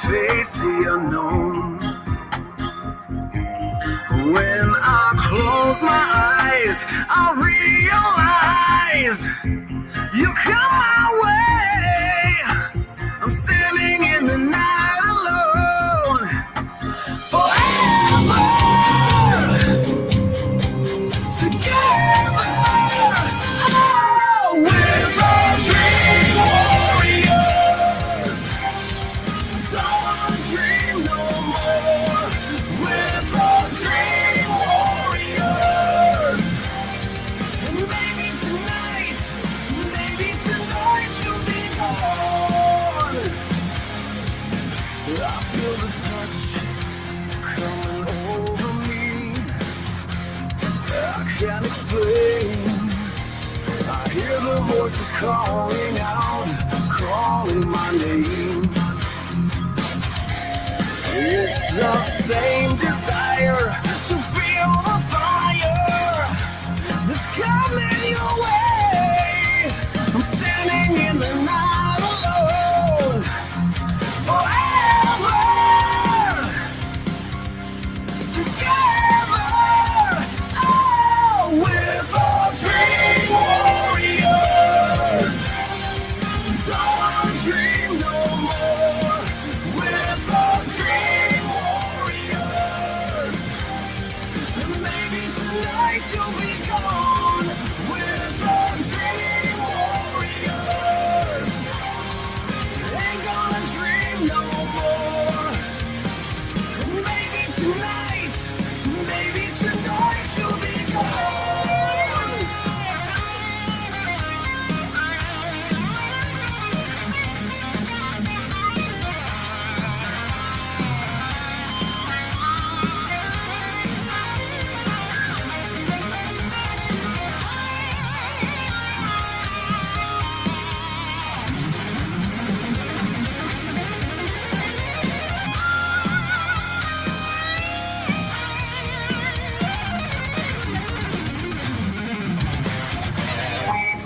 face the unknown. When I close my eyes, I realize you come my way. I'm standing in the night alone. Forever together. Oh, we're the dream warriors. Don't dream no more. We're the dream warriors. And maybe tonight you'll be gone. I feel the touch coming over me. I can't explain. I hear the voices calling out, calling my name. It's the same desire to feel the fire that's coming your way. I'm standing in the night alone. Forever together. Oh, we're the dream warriors. Don't dream no more. We're the dream warriors. And maybe tonight you'll be gone. We're the dream warriors. Ain't gonna dream no more. And maybe tonight you'll be gone.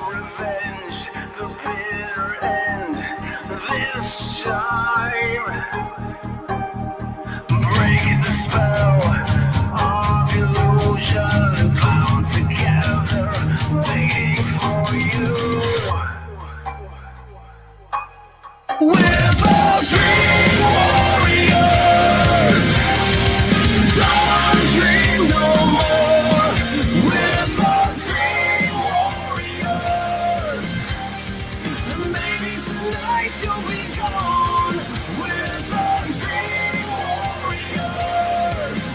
Revenge, the bitter end. This time, break the spell of illusion, bound together, waiting for you. We're the dream warriors. Don't dream no more. We're the dream warriors. And maybe tonight you'll be gone. We're the dream warriors.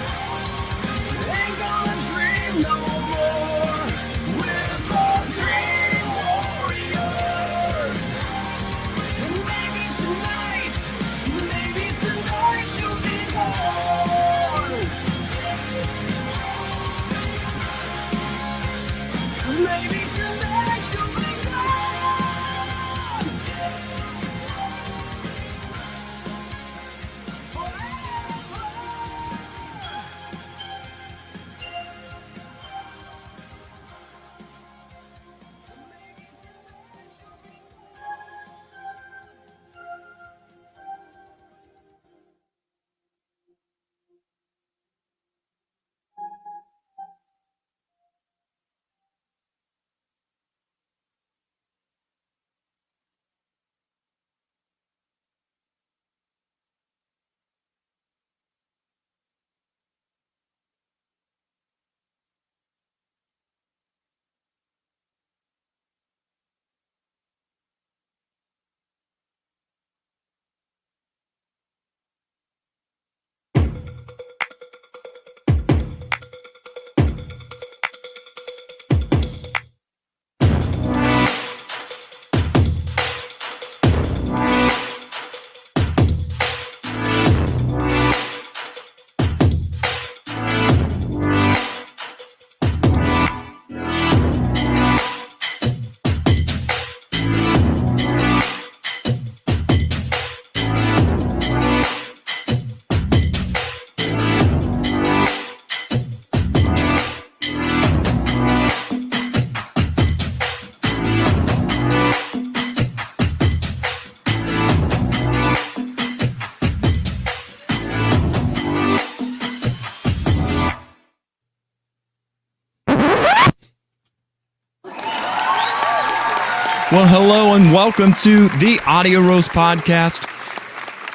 Well, hello and welcome to the Audio Roast Podcast.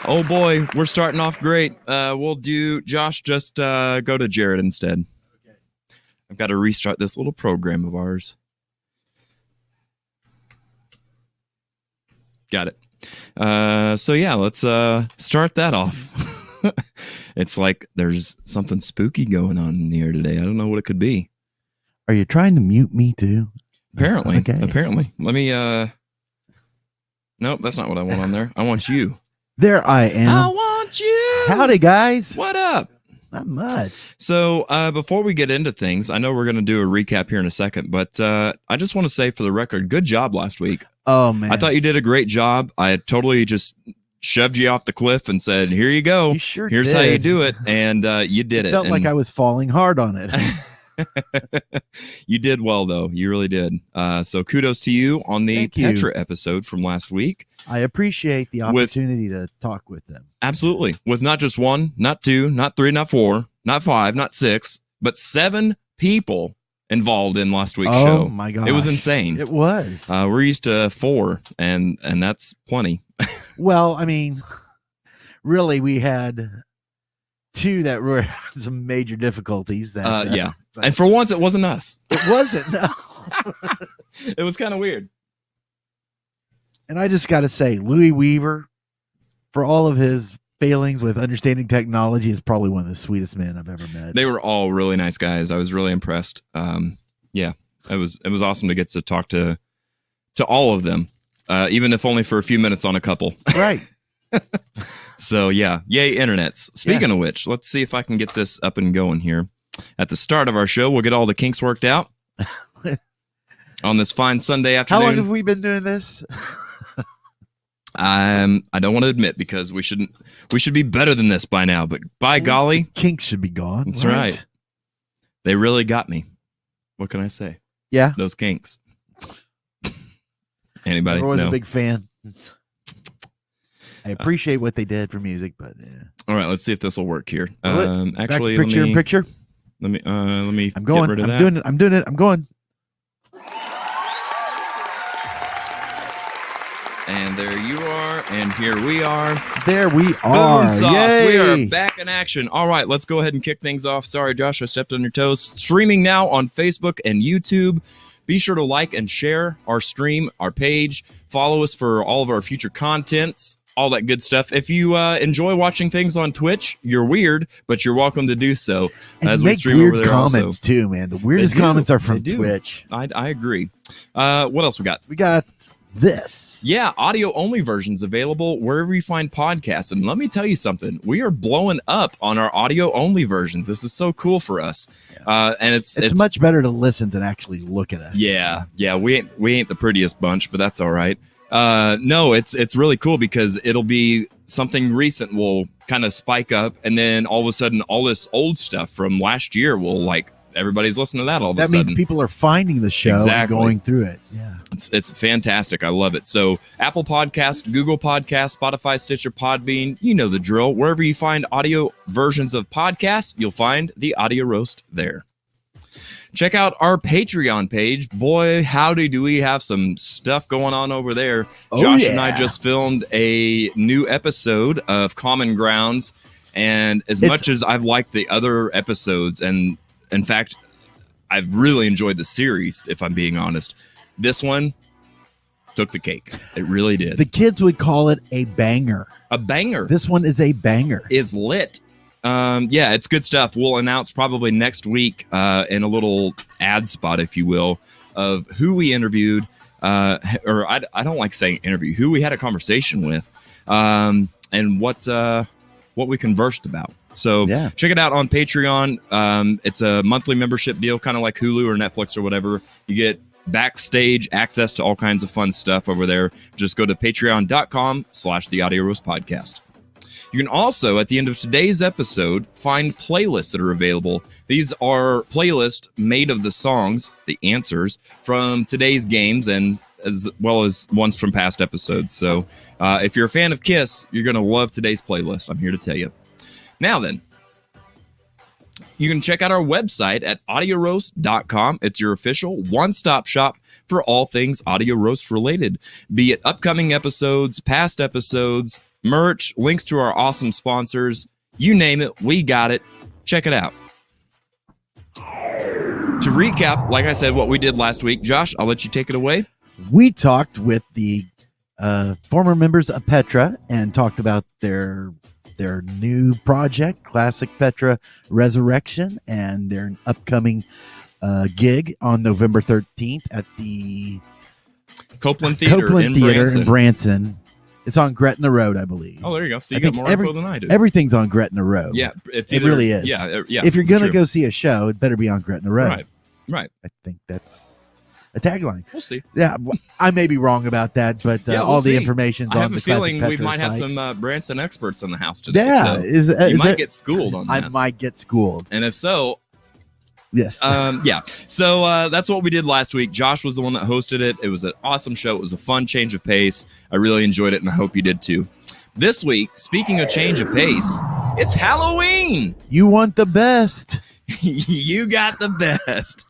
Oh boy, we're starting off great. We'll do, Josh, just go to Jared instead. Okay. I've got to restart this little program of ours. Got it. So yeah, let's start that off. It's like there's something spooky going on in the air today. I don't know what it could be. Are you trying to mute me too? Apparently. Okay. Apparently. Let me nope, that's not what I want on there. I want you. There I am. I want you. Howdy, guys. What up? Not much. So before we get into things, I know we're going to do a recap here in a second, but I just want to say for the record, good job last week. Oh, man. I thought you did a great job. I totally just shoved you off the cliff and said, here you go. You sure Here's did. how you do it. And you did it. Felt like I was falling hard on it. You did well, though. You really did. So kudos to you on the Thank you. Petra episode from last week. I appreciate the opportunity to talk with them. Absolutely. With not just one, not two, not three, not four, not five, not six, but 7 people involved in last week's show. Oh, my gosh. It was insane. It was. We're used to 4, and that's plenty. Well, I mean, really, we had 2 that were some major difficulties. That Yeah. And for once, it wasn't us. It wasn't. No. It was kind of weird. And I just got to say, Louis Weaver, for all of his failings with understanding technology, is probably one of the sweetest men I've ever met. They were all really nice guys. I was really impressed. Yeah, it was awesome to get to talk to all of them, even if only for a few minutes on a couple. Right. So yeah, yay internets. Speaking of which, let's see if I can get this up and going here. At the start of our show, we'll get all the kinks worked out on this fine Sunday afternoon. How long have we been doing this? I don't want to admit because we should be better than this by now, but by golly, kinks should be gone. That's right. They really got me. What can I say? Yeah. Those kinks. Anybody? I was No. a big fan. I appreciate what they did for music, but yeah. All right, let's see if this will work here. Actually, Actually, picture in picture. let me I'm going. get rid of I'm that. doing it. I'm doing it. I'm going. And there you are, and here we are. There we are. Boom sauce. Yay. We are back in action. All right, let's go ahead and kick things off. Sorry, Josh, I stepped on your toes. Streaming now on Facebook and YouTube. Be sure to like and share our stream, our page. Follow us for all of our future contents, all that good stuff. If you enjoy watching things on Twitch, you're weird, but you're welcome to do so. And as make we stream weird over there comments also. too, man. The weirdest They do. comments are They from do. Twitch. I agree. What else we got? We got this. Yeah, audio-only versions available wherever you find podcasts. And let me tell you something. We are blowing up on our audio-only versions. This is so cool for us. And it's much better to listen than actually look at us. Yeah, we ain't the prettiest bunch, but that's all right. No, it's really cool because it'll be something recent will kind of spike up, and then all of a sudden, all this old stuff from last year will everybody's listening to that all of a That sudden. means people are finding the show Exactly. and going through it. Yeah. It's fantastic. I love it. So Apple Podcast, Google Podcast, Spotify, Stitcher, Podbean, you know the drill. Wherever you find audio versions of podcasts, you'll find the Audio Roast there. Check out our Patreon page. Boy, howdy, do we have some stuff going on over there. Oh, Josh yeah. and I just filmed a new episode of Common Grounds. And as much as I've liked the other episodes, and in fact, I've really enjoyed the series, if I'm being honest, this one took the cake. It really did. The kids would call it a banger. A banger. This one is a banger. Is lit. Yeah, it's good stuff. We'll announce probably next week in a little ad spot, if you will, of who we interviewed, or I don't like saying interview, who we had a conversation with, and what we conversed about. So Yeah. check it out on Patreon. It's a monthly membership deal, kind of like Hulu or Netflix or whatever. You get backstage access to all kinds of fun stuff over there. Just go to patreon.com/The Audio Roast Podcast. You can also, at the end of today's episode, find playlists that are available. These are playlists made of the songs, the answers, from today's games and as well as ones from past episodes. So if you're a fan of Kiss, you're going to love today's playlist. I'm here to tell you. Now then, You can check out our website at audioroast.com. It's your official one-stop shop for all things Audio Roast related, be it upcoming episodes, past episodes, merch, links to our awesome sponsors. You name it, we got it. Check it out. To recap, like I said, what we did last week, Josh, I'll let you take it away. We talked with the former members of Petra and talked about their new project, Classic Petra Resurrection, and their upcoming gig on November 13th at the Copeland Theater in Branson. It's on Gretna Road, I believe. Oh, there you go. So you I got think more info than I do. Everything's on Gretna Road. Yeah, it really is. Yeah. If you're it's going to true. go see a show, it better be on Gretna Road. Right. I think that's a tagline. We'll see. Yeah, I may be wrong about that, but Yeah, we'll all the see. information's I on have the a feeling Classic we Petra might have site. some Branson experts in the house today. Yeah, So you might get schooled on I that. might get schooled. And if so, Yes. yeah. So that's what we did last week. Josh was the one that hosted it. It was an awesome show. It was a fun change of pace. I really enjoyed it, and I hope you did too. This week, speaking of change of pace, it's Halloween. You want the best. You got the best.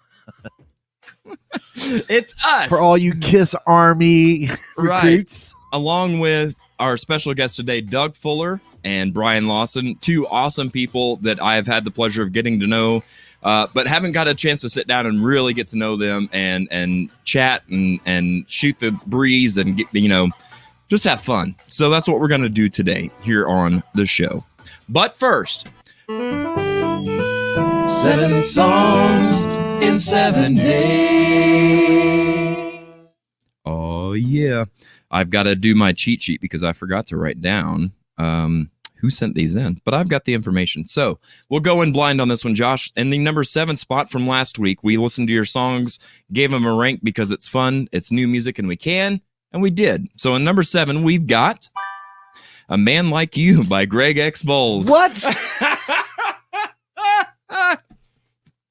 It's us. For all you Kiss Army Right. recruits. Along with our special guest today, Doug Fuller and Brian Lawson, two awesome people that I have had the pleasure of getting to know, but haven't got a chance to sit down and really get to know them and chat and shoot the breeze and get, just have fun. So that's what we're going to do today here on the show. But first, 7 songs in 7 days. Oh, yeah. I've got to do my cheat sheet because I forgot to write down who sent these in, but I've got the information. So we'll go in blind on this one, Josh. In the number 7 spot from last week, we listened to your songs, gave them a rank because it's fun, it's new music, and we can, and we did. So in number 7, we've got A Man Like You by Greg X. Volz. What?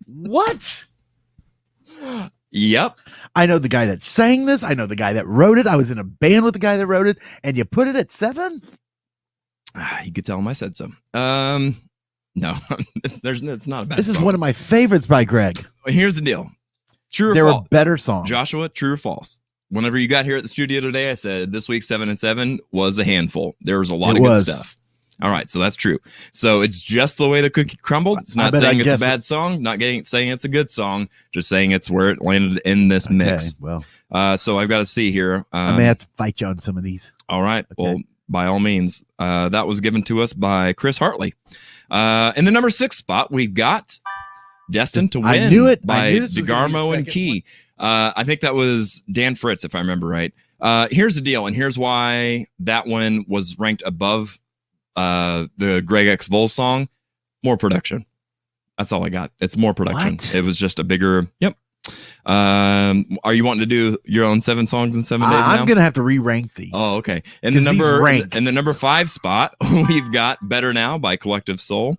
What? Yep. I know the guy that sang this. I know the guy that wrote it. I was in a band with the guy that wrote it. And you put it at 7? You could tell him I said so. No, it's not a bad This is song. one of my favorites by Greg. Here's the deal. True or There were false? better songs. Joshua, true or false? Whenever you got here at the studio today, I said this week's 7 and 7 was a handful. There was a lot It of was. good stuff. All right, so that's true. So it's just the way the cookie crumbled. It's not bet saying I it's a guess bad song, not saying it's a good song, just saying it's where it landed in this mix. Okay, well, So I've got to see here. I may have to fight you on some of these. All right. Okay. Well, by all means. That was given to us by Chris Hartley. In the number 6 spot, we've got Destined to Win I knew it. I by knew this was gonna be the DeGarmo and second Key. I think that was Dan Fritz, if I remember right. Here's the deal, and here's why that one was ranked above the Greg X. Volz song. More production. That's all I got. It's more production. What? It was just a bigger. Yep. Are you wanting to do your own 7 songs in 7 days now? I'm going to have to re-rank these. Oh, okay. And 'Cause the these number rank. in the number 5 spot, we've got Better Now by Collective Soul.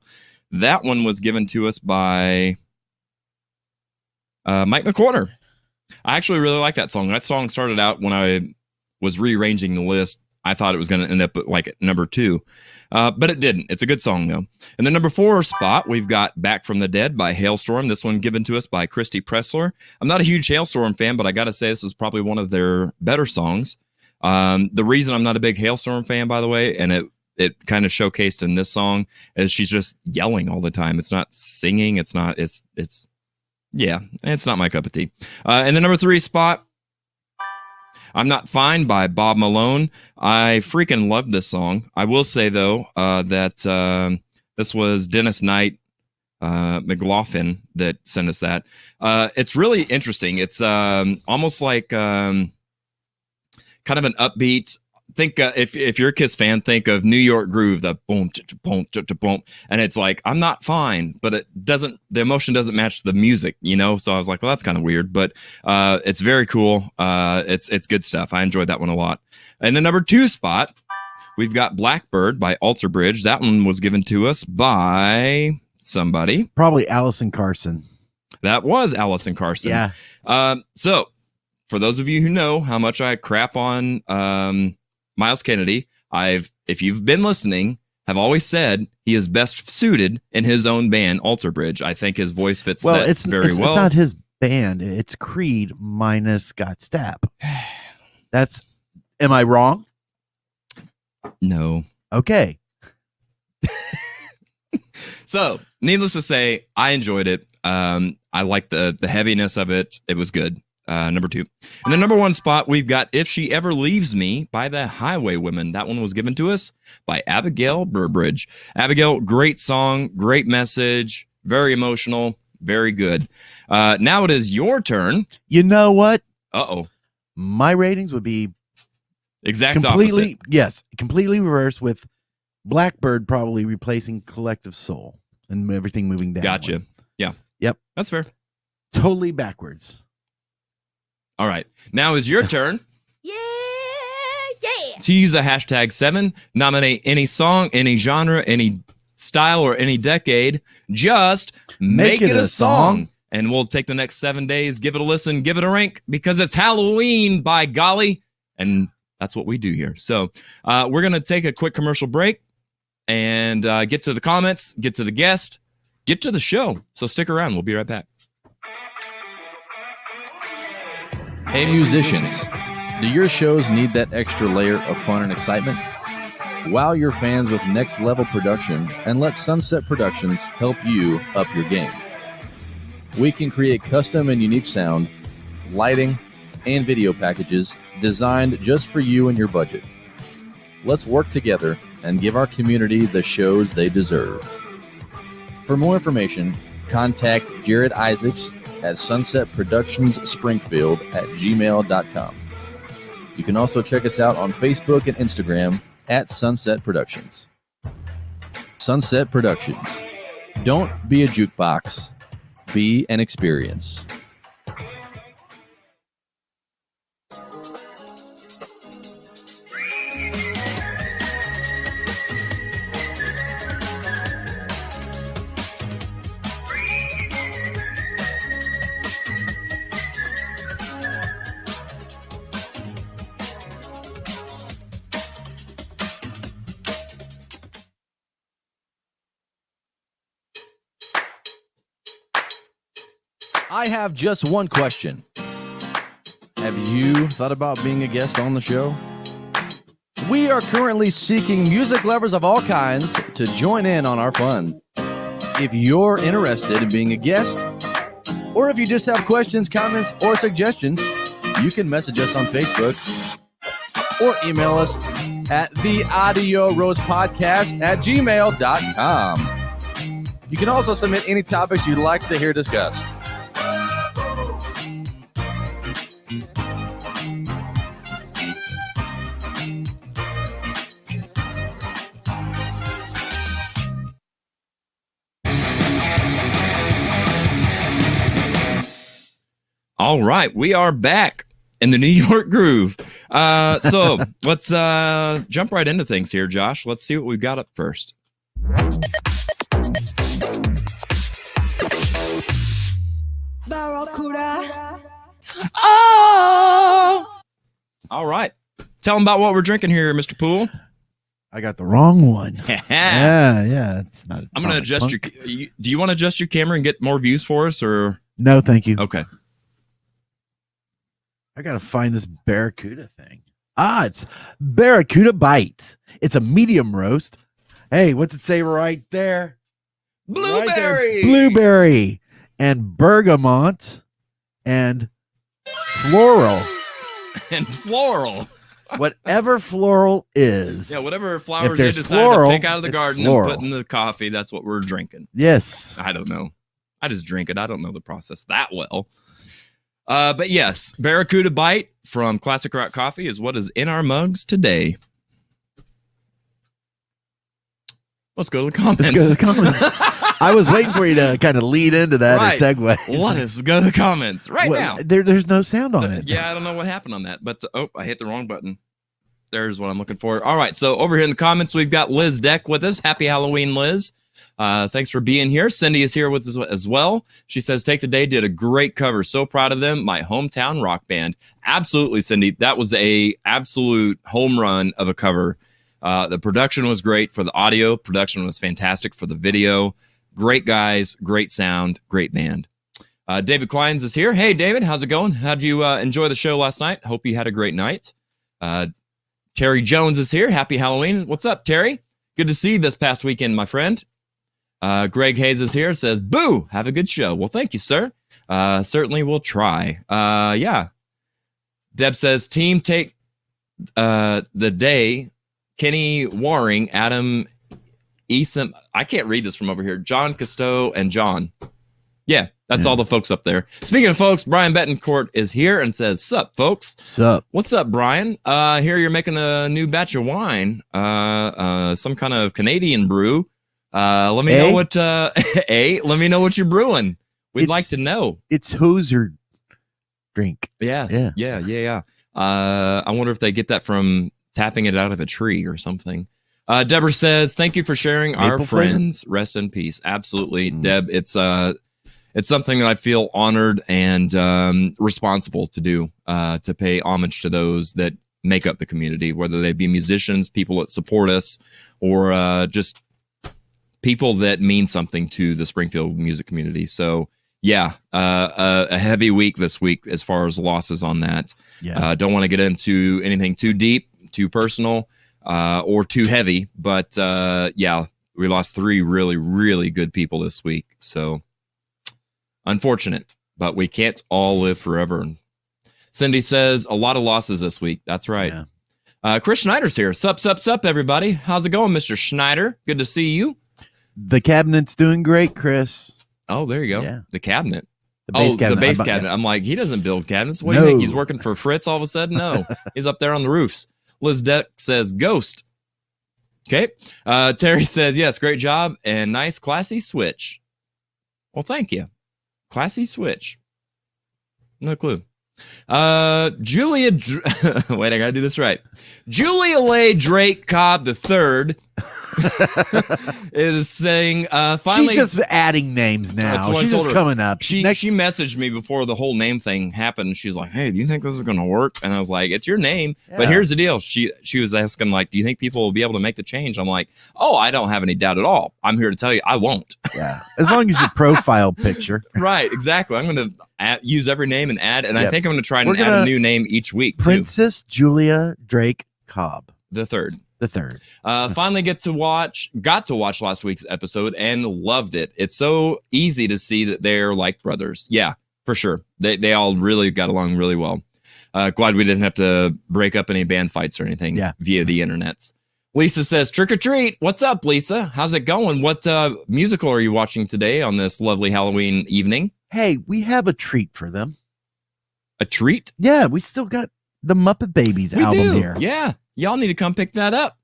That one was given to us by Mike McCorner. I actually really like that song. That song started out when I was rearranging the list. I thought it was going to end up at number 2, but it didn't. It's a good song, though. In the number 4 spot, we've got Back from the Dead by Hailstorm. This one given to us by Christy Pressler. I'm not a huge Hailstorm fan, but I got to say this is probably one of their better songs. The reason I'm not a big Hailstorm fan, by the way, and it kind of showcased in this song, is she's just yelling all the time. It's not singing. It's not my cup of tea. In the number 3 spot, I'm Not Fine by Bob Malone. I freaking love this song. I will say, though, that this was Dennis Knight McLaughlin that sent us that. It's really interesting. It's almost like kind of an upbeat. Think if you're a Kiss fan, think of New York Groove, the boom, boom, boom, and it's like I'm not fine, but it doesn't. The emotion doesn't match the music, So I was like, well, that's kind of weird, but it's very cool. It's good stuff. I enjoyed that one a lot. And the number 2 spot, we've got Blackbird by Alter Bridge. That one was given to us by somebody. Probably Allison Carson. That was Allison Carson. Yeah. So for those of you who know how much I crap on Miles Kennedy, if you've been listening, have always said he is best suited in his own band, Alter Bridge. I think his voice fits that it's very it's well. not his band. It's Creed minus Scott Stapp. Am I wrong? No. Okay. So, needless to say, I enjoyed it. I liked the heaviness of it. It was good. Number 2. In the number 1 spot, we've got If She Ever Leaves Me by the Highwaywomen. That one was given to us by Abigail Burbridge. Abigail, great song, great message, very emotional, very good. Now it is your turn. You know what? Uh-oh. My ratings would be Exact completely opposite. yes, completely reversed, with Blackbird probably replacing Collective Soul and everything moving down. Gotcha. Yeah. Yep. That's fair. Totally backwards. All right. Now is your turn Yeah. to use a #7. Nominate any song, any genre, any style, or any decade. Just make it a song. And we'll take the next 7 days, give it a listen, give it a rank, because it's Halloween, by golly. And that's what we do here. So we're going to take a quick commercial break and get to the comments, get to the guest, get to the show. So stick around. We'll be right back. Hey musicians, do your shows need that extra layer of fun and excitement? Wow your fans with next level production and let Sunset Productions help you up your game. We can create custom and unique sound, lighting, and video packages designed just for you and your budget. Let's work together and give our community the shows they deserve. For more information, contact Jared Isaacs at sunsetproductionsspringfield@gmail.com. You can also check us out on Facebook and Instagram at Sunset Productions. Sunset Productions. Don't be a jukebox. Be an experience. I have just one question. Have you thought about being a guest on the show? We are currently seeking music lovers of all kinds to join in on our fun. If you're interested in being a guest, or if you just have questions, comments, or suggestions, you can message us on Facebook or email us at theaudioroastpodcast@gmail.com. You can also submit any topics you'd like to hear discussed. All right, we are back in the New York groove. So let's jump right into things here, Josh. Let's see what we've got up first. Barracuda. Oh! All right. Tell them about what we're drinking here, Mr. Poole. I got the wrong one. Yeah. It's not. I'm going to adjust your... Do you want to adjust your camera and get more views for us, or... No, thank you. Okay. I gotta find this Barracuda thing. It's Barracuda Bite. It's a medium roast. Hey, what's it say right there? Blueberry! Right there. Blueberry and bergamot and floral. And floral. Whatever floral is. Yeah, whatever flowers If they there's decide floral, to pick out of the it's garden floral. and put in the coffee, that's what we're drinking. Yes. I don't know. I just drink it. I don't know the process that well. But yes, Barracuda Bite from Classic Rock Coffee is what is in our mugs today. Let's go to the comments. Let's go to the comments. I was waiting for you to kind of lead into that Right. or segue. Let's go to the comments right Well, now. There's no sound on it. Yeah, I don't know what happened on that, but I hit the wrong button. There's what I'm looking for. All right, so over here in the comments, we've got Liz Deck with us. Happy Halloween, Liz. Thanks for being here. Cindy is here with us as well. She says, Take the Day did a great cover. So proud of them. My hometown rock band. Absolutely, Cindy. That was a absolute home run of a cover. The production was great for the audio. Production was fantastic for the video. Great guys, great sound, great band. David Kleins is here. Hey, David, how's it going? How'd you enjoy the show last night? Hope you had a great night. Terry Jones is here. Happy Halloween. What's up, Terry? Good to see you this past weekend, my friend. Greg Hayes is here. Says, boo, have a good show. Well, thank you, sir. Certainly will try. Yeah. Deb says, team take the day. Kenny Waring, Adam Eason. I can't read this from over here. John Cousteau and John. Yeah, that's all the folks up there. Speaking of folks, Brian Betancourt is here and says, sup, folks. Sup? What's up, Brian? Here you're making a new batch of wine, some kind of Canadian brew. Let me know what, let me know what you're brewing. We'd like to know. It's Hoser drink. Yes. Yeah. I wonder if they get that from tapping it out of a tree or something. Deborah says, thank you for sharing our friends. Rest in peace. Absolutely, Deb. It's something that I feel honored and responsible to do, to pay homage to those that make up the community, whether they be musicians, people that support us, or just people that mean something to the Springfield music community. So, yeah, a heavy week this week as far as losses on that. Yeah. Don't want to get into anything too deep, too personal, or too heavy. But, yeah, we lost 3 really, really good people this week. So, unfortunate, but we can't all live forever. Cindy says, a lot of losses this week. That's right. Yeah. Chris Schneider's here. Sup, everybody. How's it going, Mr. Schneider? Good to see you. The cabinet's doing great, Chris. Oh, there you go. Yeah. The cabinet. The base cabinet. Yeah. I'm like, he doesn't build cabinets. What do you think? He's working for Fritz all of a sudden? No, he's up there on the roofs. Liz Deck says, ghost. Okay. Terry says, yes, great job and nice, classy switch. Well, thank you. Classy switch. No clue. Julia, wait, I gotta do this right. Julia Leigh Drake Cobb III is saying, finally. She's just adding names now. She's just coming up. She messaged me before the whole name thing happened. She's like, hey, do you think this is going to work? And I was like, it's your name. Yeah. But here's the deal. She was asking, like, do you think people will be able to make the change? I'm like, oh, I don't have any doubt at all. I'm here to tell you I won't. Yeah. As long as your profile picture. Right. Exactly. I'm going to use every name and add. And I think I'm going to try and add a new name each week. Princess Julia Drake Cobb III. The third. Finally got to watch last week's episode and loved it. It's so easy to see that they're like brothers. Yeah, for sure. They all really got along really well. Glad we didn't have to break up any band fights or anything via the internets. Lisa says, trick or treat. What's up, Lisa? How's it going? What musical are you watching today on this lovely Halloween evening? Hey, we have a treat for them. A treat? Yeah, we still got the Muppet Babies album here. Yeah. Y'all need to come pick that up.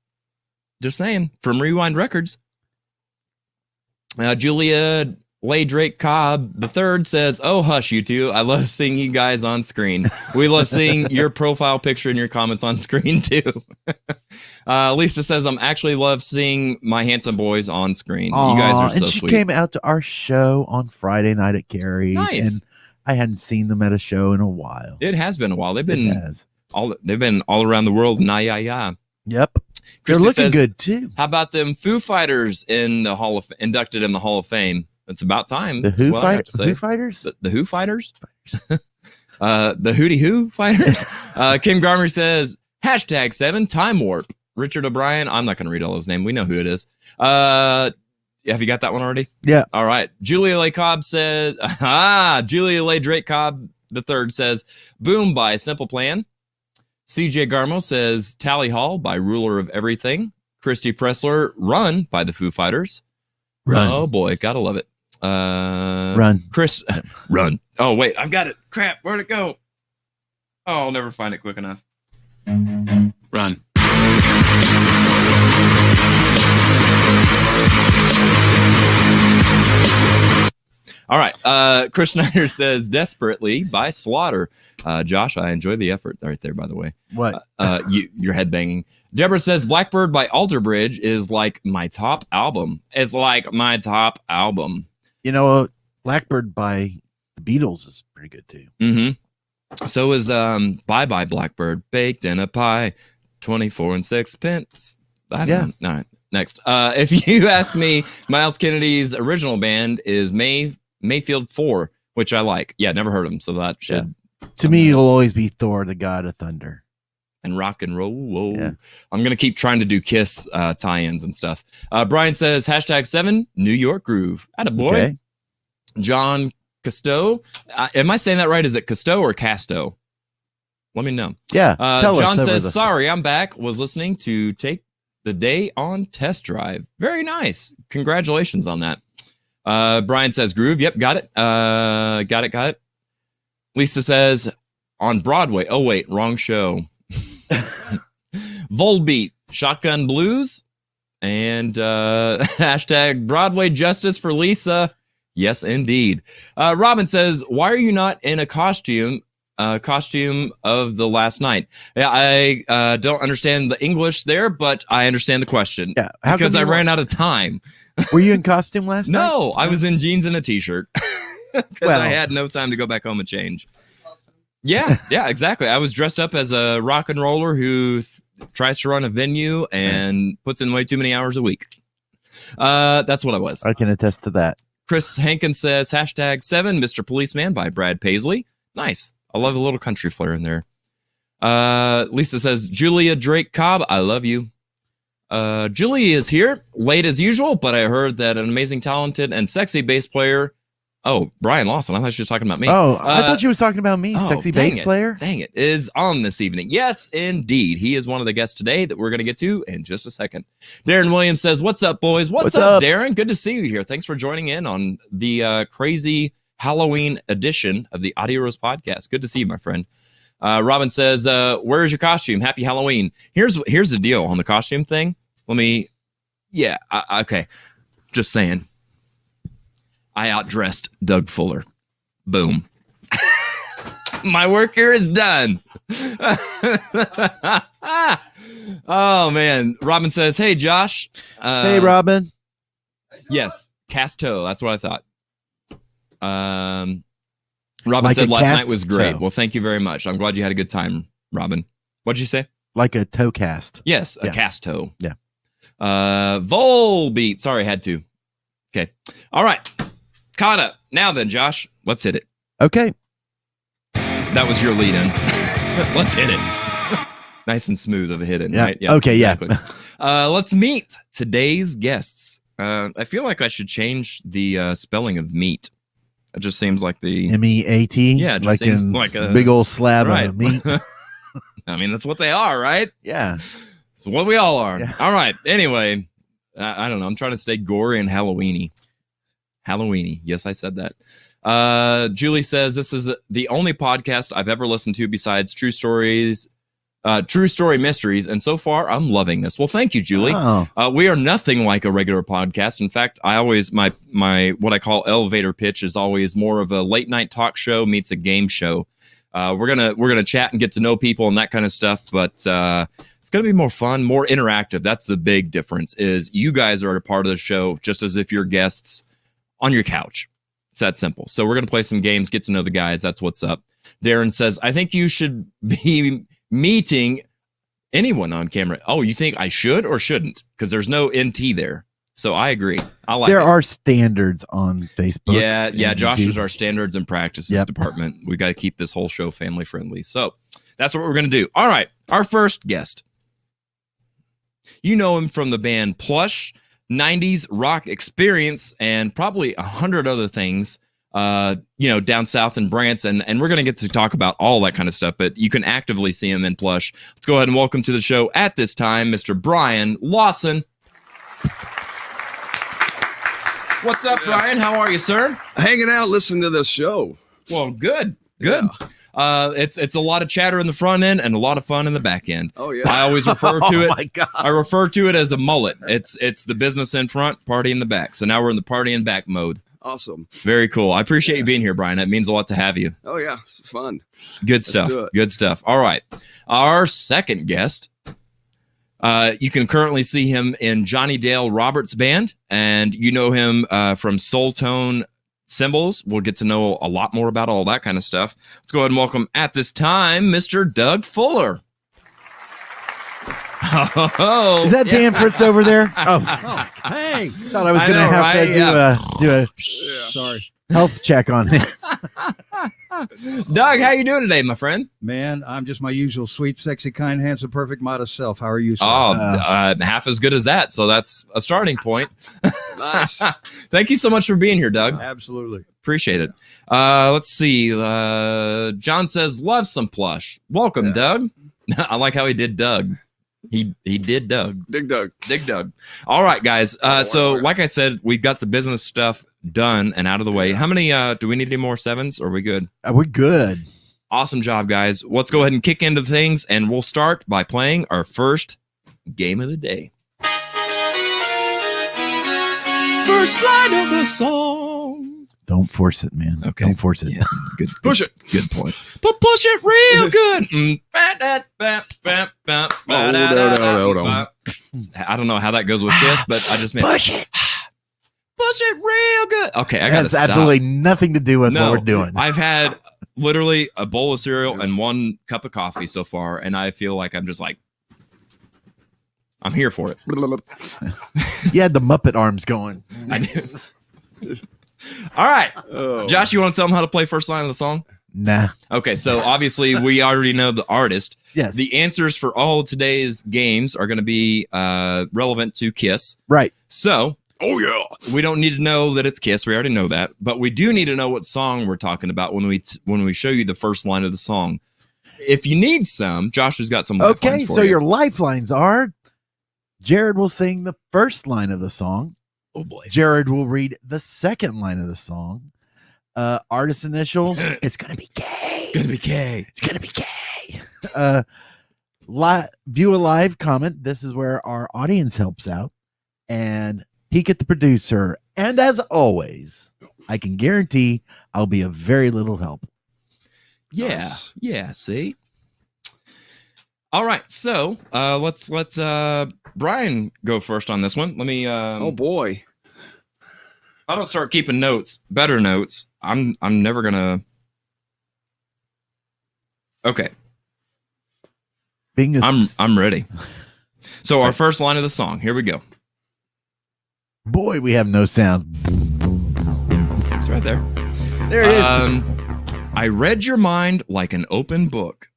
Just saying. From Rewind Records. Julia Leigh Drake Cobb III says, oh, hush, you two. I love seeing you guys on screen. We love seeing your profile picture and your comments on screen, too. Lisa says, I'm actually love seeing my handsome boys on screen. Aww, you guys are so and she sweet. came out to our show on Friday night at Gary's. Nice. And I hadn't seen them at a show in a while. It has been a while. They've been all around the world. Yep. Christy They're looking says, good too. How about them Foo Fighters inducted in the Hall of Fame? It's about time. The Who Fighters? The Who Fighters? The Hootie Who Fighters? Kim Garmer says, #7 Time Warp. Richard O'Brien. I'm not going to read all those names. We know who it is. Have you got that one already? Yeah. All right. Julia Leigh Cobb says, Julia Leigh Drake Cobb III says, Boom by Simple Plan. CJ Garmo says, Tally Hall by Ruler of Everything. Christy Pressler, Run by the Foo Fighters. Run. Oh boy, gotta love it. Run. Chris, Run. Oh wait, I've got it. Crap, where'd it go? Oh, I'll never find it quick enough. Run. All right. Chris Snyder says, Desperately by Slaughter. Josh, I enjoy the effort right there, by the way. What? You're headbanging. Deborah says, Blackbird by Alter Bridge is like my top album. It's like my top album. You know, Blackbird by the Beatles is pretty good too. Mm-hmm. So is Bye Bye Blackbird, baked in a pie, 24 and 6 pence. I don't know. All right. Next. If you ask me, Miles Kennedy's original band is Mayfield 4, which I like. Yeah, never heard of them, so that should. To me, he'll always be Thor, the God of Thunder. And rock and roll. Whoa. Yeah. I'm going to keep trying to do Kiss tie-ins and stuff. Brian says, #7, New York Groove. Attaboy. Okay. John Casto. Am I saying that right? Is it Casto or Casto? Let me know. Yeah. Tell John us says, sorry, I'm back. Was listening to Take the Day on Test Drive. Very nice. Congratulations on that. Brian says, Groove. Yep, got it. Got it. Lisa says, on Broadway. Oh, wait, wrong show. Volbeat, Shotgun Blues, and #Broadway Justice for Lisa. Yes, indeed. Robin says, why are you not in a costume of the last night? Yeah, I don't understand the English there, but I understand the question. Yeah, because I ran out of time. Were you in costume last night? No, I was in jeans and a t-shirt because Well. I had no time to go back home and change. Yeah, exactly. I was dressed up as a rock and roller who tries to run a venue and puts in way too many hours a week. That's what I was. I can attest to that. Chris Hankins says, #7, Mr. Policeman by Brad Paisley. Nice. I love a little country flair in there. Lisa says, Julia Drake Cobb, I love you. Julie is here, late as usual, but I heard that an amazing, talented, and sexy bass player. Oh, Brian Lawson. I thought she was talking about me. Oh, I thought you was talking about me, oh, sexy dang bass it. player. Dang it. Is on this evening. Yes, indeed. He is one of the guests today that we're going to get to in just a second. Darren Williams says, what's up, boys? What's up, Darren? Good to see you here. Thanks for joining in on the crazy Halloween edition of the Audio Rose podcast. Good to see you, my friend. Robin says, where's your costume? Happy Halloween. Here's the deal on the costume thing. Okay. Just saying. I outdressed Doug Fuller. Boom. My work here is done. Oh, man. Robin says, hey, Josh. Hey, Robin. Yes. Casto. That's what I thought. Robin Like said a last cast night was great. toe. Well, thank you very much. I'm glad you had a good time, Robin. What'd you say? Like a toe cast. Yes, a Yeah. Casto. Yeah. Volbeat. Sorry, had to. Okay. All right. Caught up. Now then, Josh, let's hit it. Okay. That was your lead in. Let's hit it. Nice and smooth of a hit in, Yeah. right? Okay, yeah. Let's meet today's guests. I feel like I should change the spelling of meat. It just seems like the MEAT. Yeah, it just like seems in like a- big old slab right. of meat. I mean, that's what they are, right? Yeah. It's what we all are. Yeah. All right. Anyway, I don't know. I'm trying to stay gory and Halloweeny. Halloweeny. Yes, I said that. Julie says this is the only podcast I've ever listened to besides True Story Mysteries, and so far I'm loving this. Well, thank you, Julie. Oh. We are nothing like a regular podcast. In fact, I always my what I call elevator pitch is always more of a late night talk show meets a game show. We're gonna chat and get to know people and that kind of stuff, but it's gonna be more fun, more interactive. That's the big difference. Is you guys are a part of the show just as if you're guests on your couch. It's that simple. So we're gonna play some games, get to know the guys. That's what's up. Darren says, I think you should be meeting anyone on camera. Oh, you think I should or shouldn't? Because there's no NT there. So I agree. I like There it. are standards on Facebook. Yeah. and Josh YouTube. is our standards and practices Yep. department. We got to keep this whole show family friendly. So that's what we're going to do. All right. Our first guest. You know him from the band Plush, 90s rock experience, and probably 100 other things, down south in Branson. And we're going to get to talk about all that kind of stuff, but you can actively see him in Plush. Let's go ahead and welcome to the show at this time, Mr. Brian Lawson. What's up, Brian? How are you, sir? Hanging out, listening to this show. Well, good. It's a lot of chatter in the front end and a lot of fun in the back end. Oh yeah. I always refer to Oh it. my God. I refer to it as a mullet. It's the business in front, party in the back. So now we're in the party in back mode. Awesome. Very cool. I appreciate you being here, Brian. It means a lot to have you. Oh yeah, this is fun. Good stuff. do it. Good stuff. All right. Our second guest. You can currently see him in Johnny Dale Roberts' band, and you know him from Soul Tone Cymbals. We'll get to know a lot more about all that kind of stuff. Let's go ahead and welcome at this time, Mr. Doug Fuller. Oh, Is that yeah. Dan Fritz over there? Oh, Hey, thought I was I going to know, have right? to Yeah. do a sorry, health check on him. Doug, how you doing today, my friend? man. I'm just my usual sweet, sexy, kind, handsome, perfect, modest self. How are you, sir? Oh, half as good as that. So that's a starting point. Nice. Thank you so much for being here, Doug. Absolutely. Appreciate it. Let's see. John says, love some plush. Welcome, Yeah. Doug. I like how he did Doug. He did Doug. Dig Dug. Dig Doug. All right, guys. So, like I said, we've got the business stuff done and out of the way. How many do we need any more sevens? Or are we good? We're good. Awesome job, guys. Let's go ahead and kick into things, and we'll start by playing our first game of the day. First line of the song. Don't force it, man. Okay. Don't force it. Yeah, good. Push it. Good point. But push it real good. Hold on. I don't know how that goes with this, but I just meant push it. Push it real good. Okay, I It gotta has stop. absolutely nothing to do with No, what we're doing. I've had literally a bowl of cereal and one cup of coffee so far, and I feel like I'm just like, I'm here for it. You had the Muppet arms going. I do. All right, Oh. Josh, you want to tell them how to play first line of the song? Nah. Okay, so obviously we already know the artist. Yes. The answers for all today's games are going to be relevant to Kiss. Right. So Oh, yeah. we don't need to know that it's Kiss. We already know that, but we do need to know what song we're talking about when we show you the first line of the song. If you need some, Josh has got some. Okay, lifelines for so you. your lifelines are Jared will sing the first line of the song. Oh boy. Jared will read the second line of the song. Artist initials. It's gonna be gay. It's gonna be K. It's gonna be gay. View a live comment. This is where our audience helps out. And peek at the producer. And as always, I can guarantee I'll be of very little help. Yeah. Nice. Yeah. See. All right. So let's Brian go first on this one. Let me. Oh, boy. I don't start keeping notes. Better notes. I'm never gonna. Okay. Being a I'm ready. So our first line of the song. Here we go. boy, we have no sound. It's right there. There it is. I read your mind like an open book.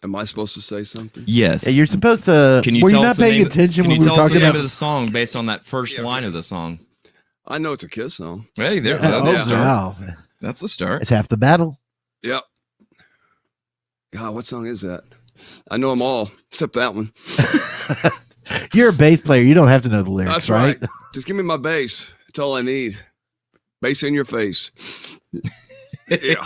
Am I supposed to say something? Yes. Yeah, you're supposed to. Can you were tell you us not the paying name? attention Can when you we were tell us the talking name about of the song based on that first Yeah, line of the song? I know it's a Kiss song. Hey, there. Oh, That's a start. wow. That's a start. It's half the battle. Yep. God, what song is that? I know them all except that one. You're a bass player. You don't have to know the lyrics, That's right. Just give me my bass. That's all I need. Bass in your face. Yeah.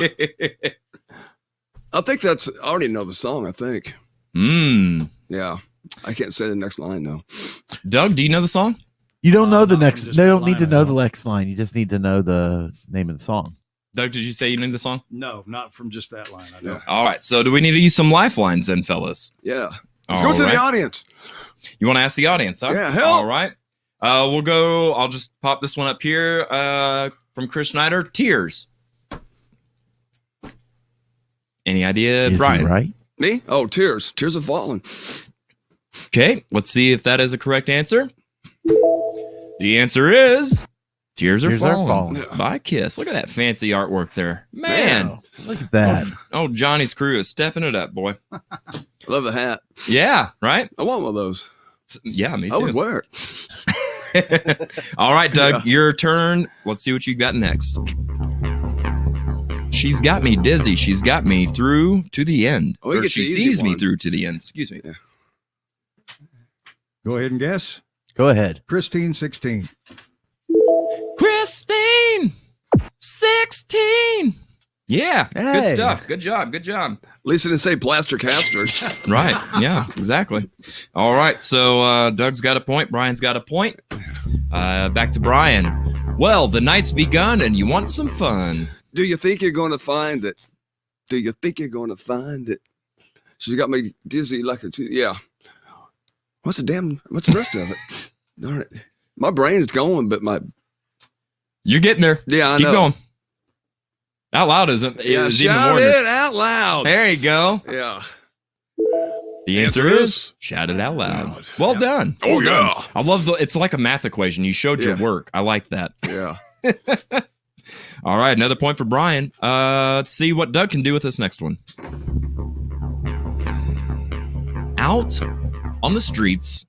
I think that's. I already know the song. I think. Yeah. I can't say the next line though. Doug, do you know the song? You don't know the not next. from just They the don't need line, to I know don't. the next line. You just need to know the name of the song. Doug, did you say you knew the song? No, not from just that line. I don't. Yeah. All right. So do we need to use some lifelines then, fellas? Yeah. Let's All go to right. the audience. You want to ask the audience, huh? Yeah, help. All right. We'll go. I'll just pop this one up here from Chris Schneider. Tears. Any idea, Is he Brian? right? Me? Oh, tears. Tears have fallen. Okay. Let's see if that is a correct answer. The answer is Tears Are Tears Are Falling Falling. by Kiss. Look at that fancy artwork there. Man. Wow, look at that. Oh, Johnny's crew is stepping it up, boy. I love the hat. Yeah, right? I want one of those. Yeah, me I would too. wear it. All right, Doug, your turn. Let's see what you got next. She's got me dizzy. She's got me through to the end. Oh, he Or gets she the easy sees me one. through to the end. Excuse me. Go ahead and guess. Go ahead. Christine 16. Christine, 16. Yeah, Hey. good stuff. Good job. Good job. At least it didn't say plaster caster. Right. Yeah, exactly. All right. So Doug's got a point. Brian's got a point. Back to Brian. Well, the night's begun and you want some fun. Do you think you're going to find it? Do you think you're going to find it? She got me dizzy like a yeah. What's the rest of it? Darn it. My brain's going, but You're getting there. yeah, I Keep know. going. Out loud is even shout more. it out loud. There you go. Yeah. The answer Answer is is shout it out loud. loud. Well done. Oh, Well done. yeah. I love it's like a math equation. You showed your Yeah. work. I like that. Yeah. All right, another point for Brian. Let's see what Doug can do with this next one. Out on the streets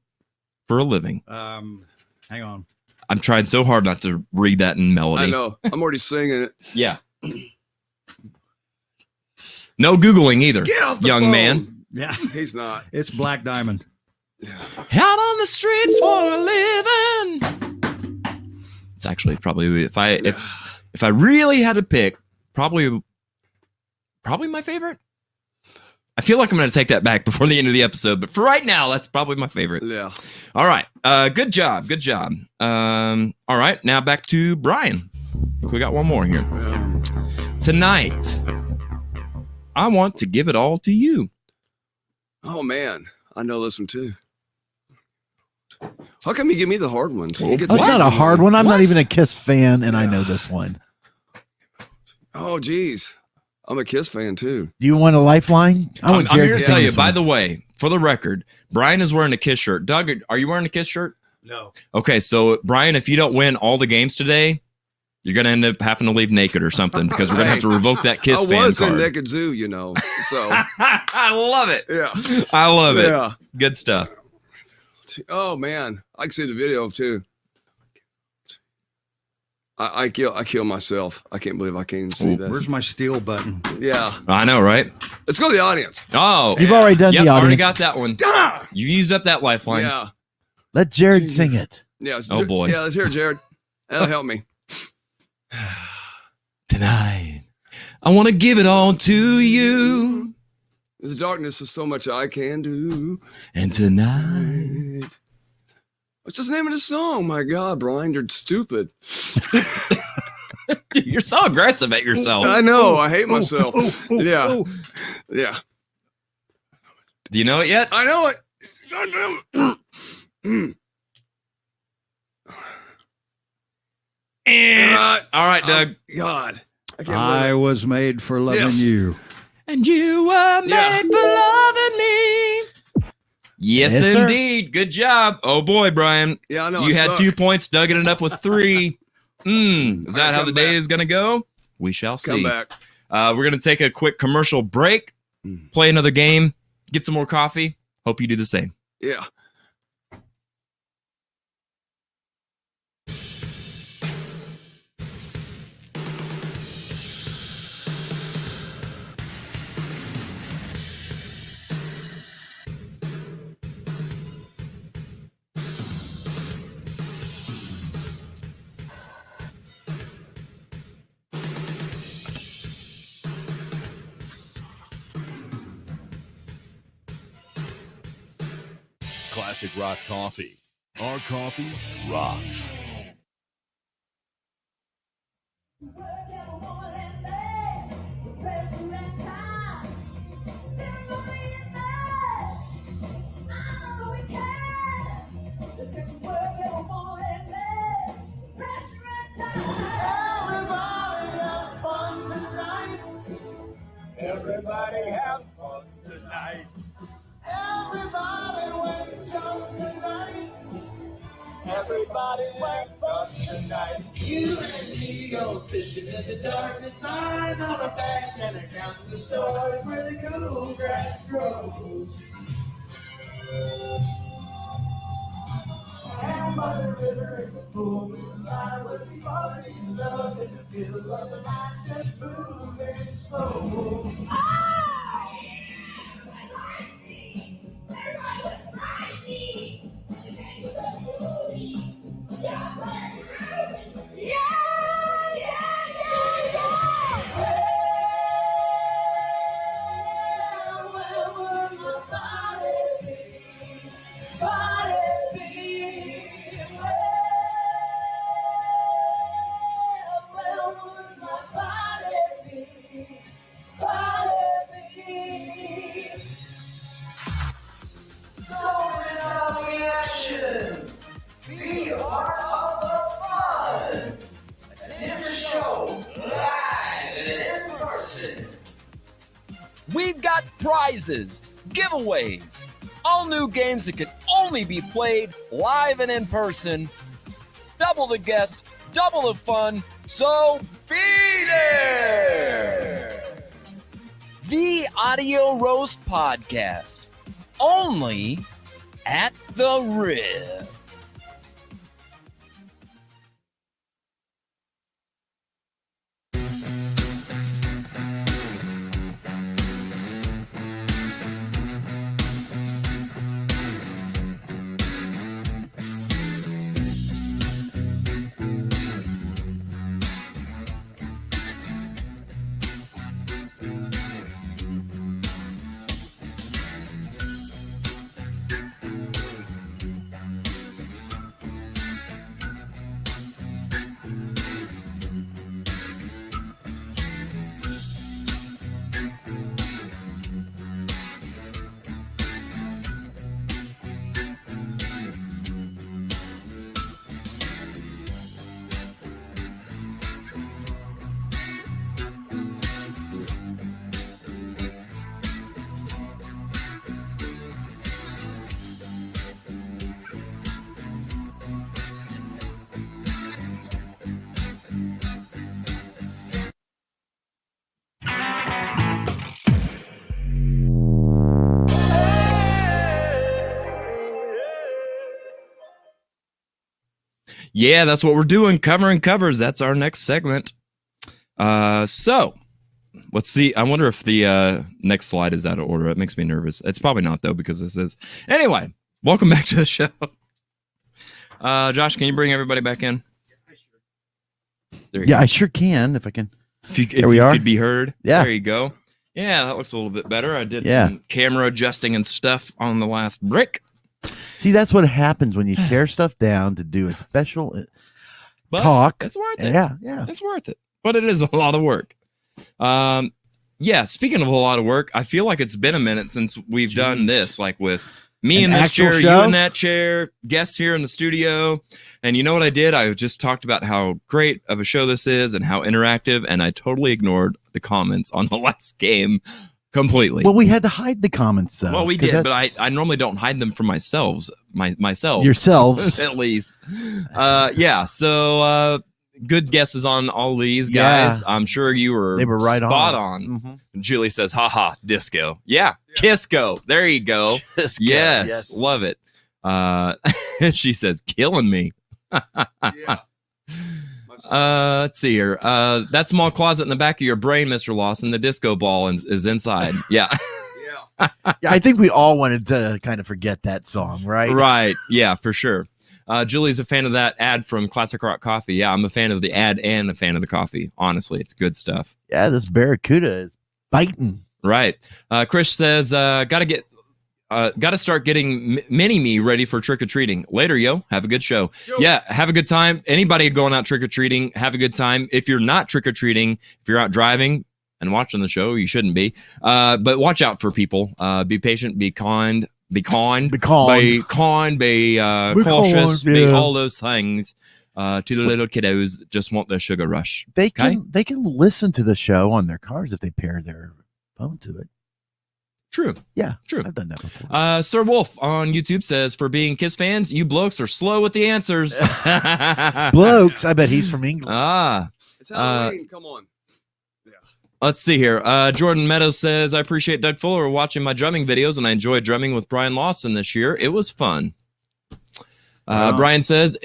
for a living. Hang on. I'm trying so hard not to read that in melody. I know. I'm already singing it. Yeah. No Googling either, Get off the young phone. man. Yeah, He's not. it's Black Diamond. Yeah. Out on the streets for a living. It's actually probably if I really had to pick, probably my favorite. I feel like I'm going to take that back before the end of the episode, but for right now, that's probably my favorite. Yeah. All right. Good job. Good job. All right. Now back to Brian. I think we got one more here. Yeah. Tonight, I want to give it all to you. Oh man, I know this one too. How come you give me the hard ones? You get Oh, it's not a easy hard one. I'm not even a Kiss fan, and I know this one. Oh geez, I'm a Kiss fan too. Do you want a lifeline? I I'm want Jared here to sing tell you, this by one. the way, for the record, Brian is wearing a Kiss shirt. Doug, are you wearing a Kiss shirt? No. Okay, so Brian, if you don't win all the games today, you're going to end up having to leave naked or something because we're going to have to revoke that Kiss I fan was in card. Naked Zoo, you know. So I love it. yeah, I love it. yeah. Good stuff. Oh man, I can see the video too. I kill myself. I can't believe I can't see this. Where's my steel button? Yeah, I know, right? let's go to the audience. Oh, You've already done yep, the audience. already got that one. Ah! You used up that lifeline. Yeah, Let Jared sing it. yeah. Oh, boy. Yeah, let's hear it, Jared. That'll help me. Tonight, I want to give it all to you. The darkness is so much I can do. And tonight, What's the name of the song? My God, Brian, you're stupid. you're so aggressive at yourself. I know. I hate myself. Yeah. Yeah. Do you know it yet? I know it. All right, Doug. God. I can't I believe was made for loving Yes. you. And you were made Yeah. for loving me. Yes, Yes, sir. indeed. Good job. Oh boy, Brian. it. Yeah, I know. You I had suck. 2 points, Doug it up with 3. Is that how Come the day back. is going to go? We shall see. Come back. We're going to take a quick commercial break, play another game, get some more coffee. Hope you do the same. Yeah. Classic Rock Coffee. Our coffee rocks. Everybody have fun tonight. Everybody wake up tonight. Everybody wake up tonight. You and me go fishing in the darkness night on a back center counting the stars where the cool grass grows. And by the river and the pool we lie with the party love in the middle of the night, just moving slow. prizes, giveaways, all new games that can only be played live and in person. Double the guests, double the fun, so be there! The Audio Roast Podcast, only at the Rib. Yeah, that's what we're doing. Covering covers. That's our next segment. So let's see. I wonder if the next slide is out of order. It makes me nervous. It's probably not, though, because this is. Anyway, welcome back to the show. Josh, can you bring everybody back in? There you Yeah, go. I sure can if I can. If you There we are. could be heard. Yeah. There you go. Yeah, that looks a little bit better. I did Yeah. some camera adjusting and stuff on the last brick. See, that's what happens when you tear stuff down to do a special But talk. it's worth it. Yeah. It's worth it. But it is a lot of work. Yeah, speaking of a lot of work, I feel like it's been a minute since we've done this, like with me An in this actual chair, show? you in that chair, guests here in the studio. And you know what I did? I just talked about how great of a show this is and how interactive, and I totally ignored the comments on the last game completely. Well, we had to hide the comments, though. Well, we 'cause did, but that's I normally don't hide them from myself, yourselves. at least. Yeah, so good guesses on all these guys. I'm sure you were, They were right spot on. on. Mhm. Julie says, haha, disco. Yeah, Kisco. There you go. Disco, Yes, love it. She says, killing me. Yeah. Let's see here. That small closet in the back of your brain, Mr. Lawson, the disco ball is inside. Yeah. Yeah. Yeah, I think we all wanted to kind of forget that song, right? Right. Yeah, for sure. Julie's a fan of that ad from Classic Rock Coffee. Yeah, I'm a fan of the ad and a fan of the coffee. Honestly, it's good stuff. Yeah, this Barracuda is biting. Right. Chris says, gotta start getting mini me ready for trick or treating later. Yo, have a good show. Yeah, have a good time. Anybody going out trick or treating, have a good time. If you're not trick or treating, if you're out driving and watching the show, you shouldn't be. But watch out for people. Be patient. Be kind. Be kind. Be kind. Be kind. Be Be cautious. kind, Be yeah. all those things. To the little kiddos that just want their sugar rush. They can listen to the show on their cars if they pair their phone to it. True. Yeah, True. I've done that before. Sir Wolf on YouTube says, for being Kiss fans, you blokes are slow with the answers. Blokes, I bet he's from England. It's Halloween. Come on. Let's see here. Jordan Meadows says, I appreciate Doug Fuller watching my drumming videos, and I enjoyed drumming with Brian Lawson this year. It was fun. Wow. Brian says,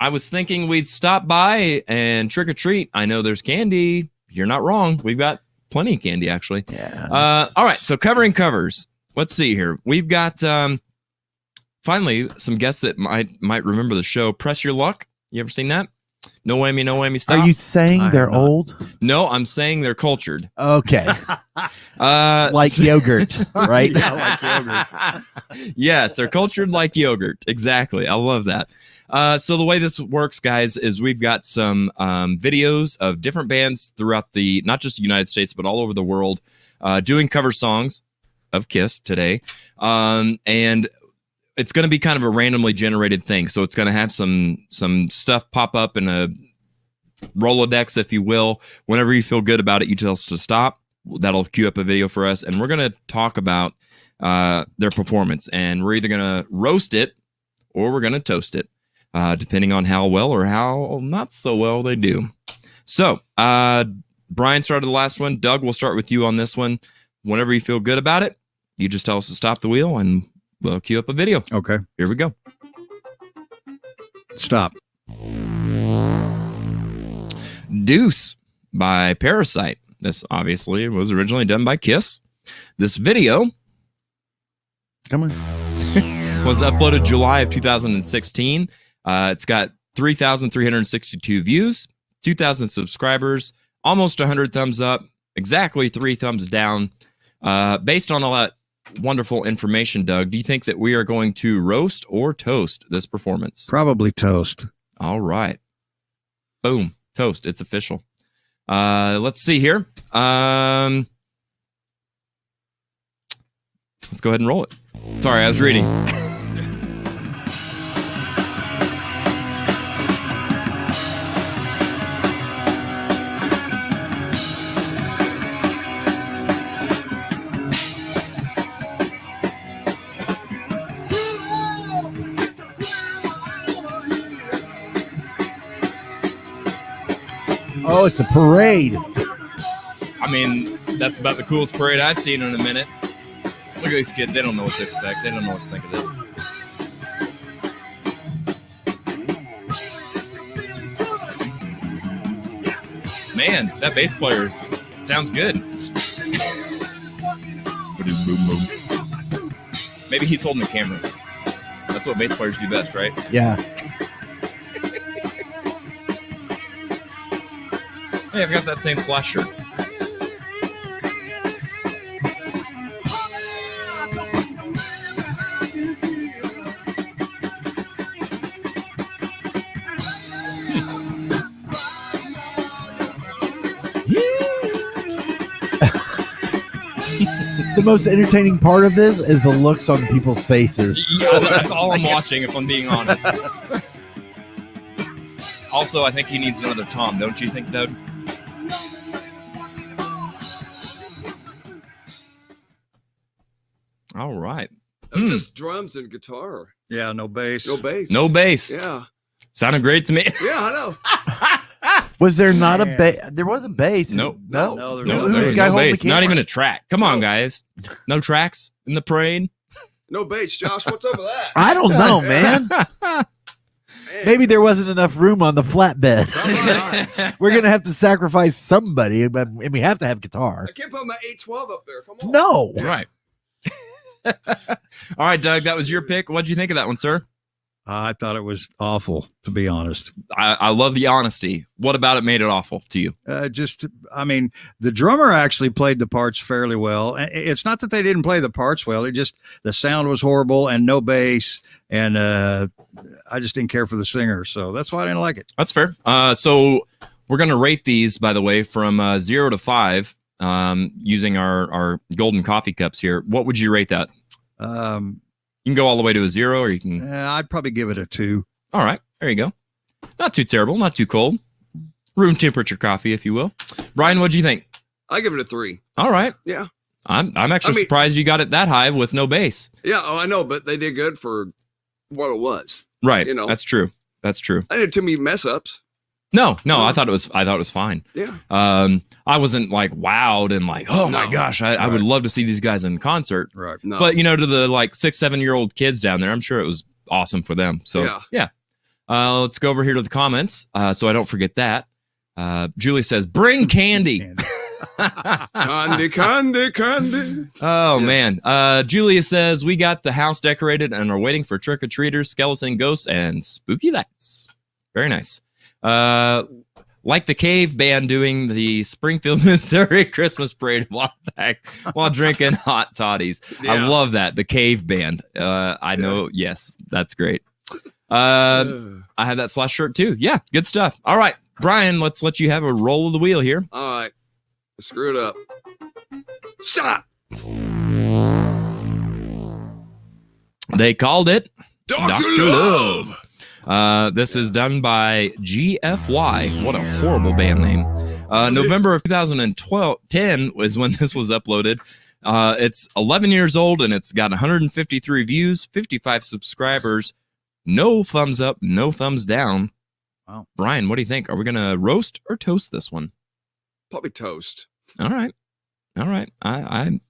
I was thinking we'd stop by and trick or treat. I know there's candy. You're not wrong. We've got plenty of candy, actually. Yeah. All right, so covering covers. Let's see here. We've got finally some guests that might remember the show. Press Your Luck. You ever seen that? No whammy, stop. Are you saying I they're have not. old? No, I'm saying they're cultured. Okay. Uh, Like yogurt, right? Yeah, like yogurt. Yes, they're cultured like yogurt. Exactly. I love that. So the way this works, guys, is we've got some videos of different bands throughout not just the United States, but all over the world, doing cover songs of Kiss today. And it's going to be kind of a randomly generated thing. So it's going to have some stuff pop up in a Rolodex, if you will. Whenever you feel good about it, you tell us to stop. that'll queue up a video for us, and we're going to talk about their performance, and we're either going to roast it or we're going to toast it, depending on how well or how not so well they do. So, Brian started the last one. Doug, we'll start with you on this one. Whenever you feel good about it, you just tell us to stop the wheel, and we'll queue up a video. Okay. Here we go. Stop. Deuce by Parasite. This obviously was originally done by Kiss. This video Come on. was uploaded July of 2016. It's got 3,362 views, 2,000 subscribers, almost 100 thumbs up, exactly 3 thumbs down. Based on all that wonderful information, Doug, do you think that we are going to roast or toast this performance? Probably toast. All right. Boom. Toast. It's official. Let's see here. Let's go ahead and roll it. Sorry, I was reading. Oh, it's a parade. I mean, that's about the coolest parade I've seen in a minute. Look at these kids. They don't know what to expect. They don't know what to think of this. Man, that bass player sounds good. Maybe he's holding the camera. That's what bass players do best, right? Yeah. Hey, I've got that same Slash shirt. The most entertaining part of this is the looks on people's faces. Yeah, that's all I'm watching, if I'm being honest. Also, I think he needs another tom, don't you think, Doug? All right. That was just drums and guitar. Yeah, no bass. No bass. No bass. Yeah. Sounded great to me. Yeah, I know. Was there not a bass? There was a bass. Nope. No. No, there's No, no Who's there's the guy no holding bass. the Not camera? even a track. Come on, guys. No tracks in the parade. No bass. Josh, what's up with that? I don't know, man. Man. Maybe there wasn't enough room on the flatbed. Come on. We're gonna have to sacrifice somebody, and we have to have guitar. I can't put my 812 up there. Come on. No. Right. All right, Doug, that was your pick. What'd you think of that one, sir? I thought it was awful, to be honest. I love the honesty. What about it made it awful to you? I mean, the drummer actually played the parts fairly well. It's not that they didn't play the parts well. It just, the sound was horrible and no bass. And I just didn't care for the singer. So that's why I didn't like it. That's fair. So we're going to rate these, by the way, from 0 to 5 using our golden coffee cups here. What would you rate that? You can go all the way to a 0, or you can. I'd probably give it a 2. All right, there you go. Not too terrible, not too cold. Room temperature coffee, if you will. Brian, what'd you think? I give it a 3. All right. Yeah. I'm actually surprised you got it that high with no bass. Yeah. Oh, I know, but they did good for what it was. Right. You know. That's true. That's true. I did too many mess ups. No, I thought it was fine. Yeah. I wasn't like wowed and like, oh my gosh, I would love to see these guys in concert. Right. No. But to the like 6-7-year-old kids down there, I'm sure it was awesome for them. So yeah. Let's go over here to the comments. So I don't forget that. Julie says, bring candy. Candy. Oh man. Julia says, we got the house decorated and are waiting for trick-or-treaters, skeleton ghosts, and spooky lights. Very nice. Like the Cave Band doing the Springfield, Missouri Christmas parade while drinking hot toddies. Yeah. I love that. The Cave Band. I know. Yes, that's great. I have that Slash shirt too. Yeah, good stuff. All right, Brian, let's let you have a roll of the wheel here. All right. Screw it up. Stop. They called it Dr. Love. This is done by GFY. What a horrible band name. November of 2010 was when this was uploaded. It's 11 years old, and it's got 153 views, 55 subscribers. No thumbs up, no thumbs down. Wow. Brian, what do you think? Are we going to roast or toast this one? Probably toast. All right. I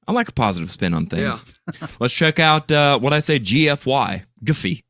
like a positive spin on things. Let's check out what I say GFY. Goofy.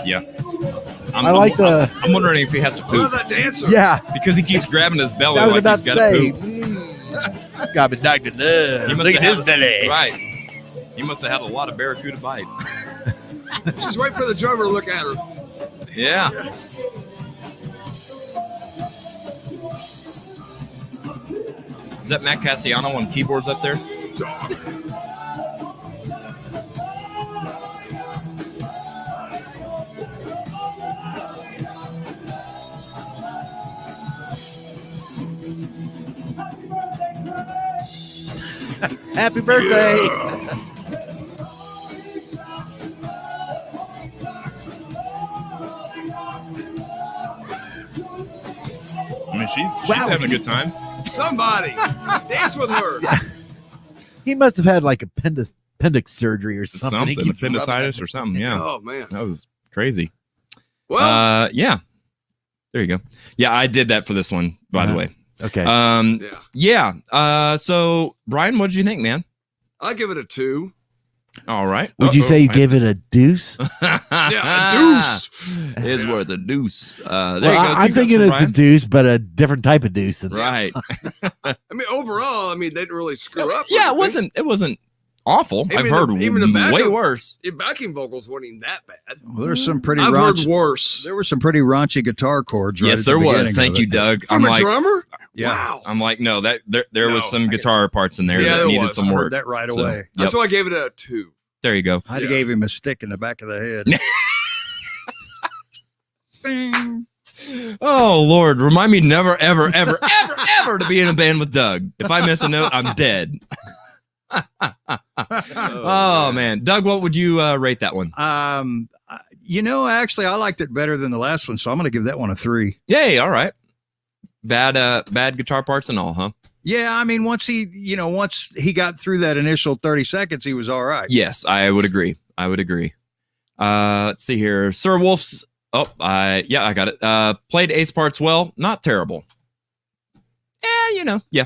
Yeah. I like the. I'm wondering if he has to I love poop that dancer. Yeah, because he keeps grabbing his belly I was like about he's to got say. to poop. Got me Dr. Love. He must Look have at his had- belly. Right. He must have had a lot of barracuda bite. Just wait for the drummer to look at her. Yeah. Is that Matt Cassiano on keyboards up there? Happy birthday. I mean, she's Wow. having a good time. Somebody dance with her. He must have had like appendix surgery or something. He Something, keeps rubbing appendicitis or something. Yeah, Oh man. that was crazy. Well, Yeah. There you go. Yeah, I did that for this one, by the Uh-huh. way. Okay. yeah. So Brian, what did you think, man? I'll give it a 2. All right. Would you say you gave it a deuce? Yeah, a deuce. Is worth a deuce. There Well, you go. I'm Two thinking for it's a Brian. deuce, but a different type of deuce. Than Right. I mean, overall, they didn't really screw up. Yeah, it wasn't awful. Even I've the- heard even the way backup- worse. Your backing vocals weren't even that bad. Well, there's some pretty I've heard raunchy. worse. There were some pretty raunchy guitar chords. Right Yes, at the there was. beginning Thank of you, it. Doug. From I'm a like, drummer? Yeah. Wow. I'm like, no, that there was No. some guitar parts in there Yeah, that there needed was. some I work. heard that right So, away. yep. That's why I gave it a 2. There you go. I'd have Yeah. gave him a stick in the back of the head. Bing. Oh Lord, remind me never, ever, ever, ever, ever to be in a band with Doug. If I miss a note, I'm dead. Oh man, Doug, what would you rate that one? Actually, I liked it better than the last one, so I'm going to give that one a 3. Yay! All right. Bad guitar parts and all, huh? Yeah, I mean, once he got through that initial 30 seconds, he was all right. Yes, I would agree. Let's see here. Sir Wolf's. I got it. Played ace parts well, not terrible. Yeah.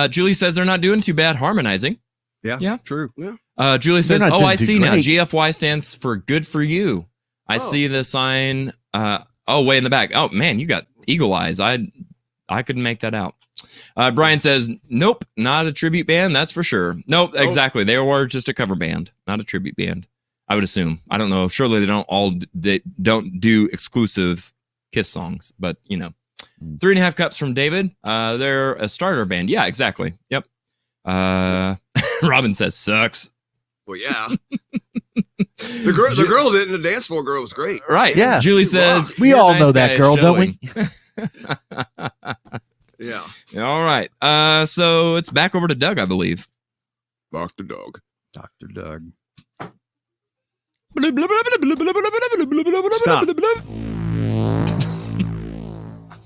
Julie says they're not doing too bad harmonizing. Yeah, true. Julie says, not "Oh, doing I too see now. great." GFY stands for good for you. I see the sign. Way in the back. Oh man, you got eagle eyes. I couldn't make that out." Brian says, "Nope, not a tribute band. That's for sure. Nope, exactly. They were just a cover band, not a tribute band. I would assume. I don't know. Surely they don't do exclusive Kiss songs, but 3.5 cups from David. They're a starter band. Yeah, exactly. Yep. Robin says sucks. Well, yeah. The girl didn't. The dance floor girl was great. Right. Yeah. Julie She says rocked. We "You're a all nice know that guy girl, don't we? Yeah. All right. So it's back over to Doug, I believe. Bark the dog. Dr. Doug. Stop.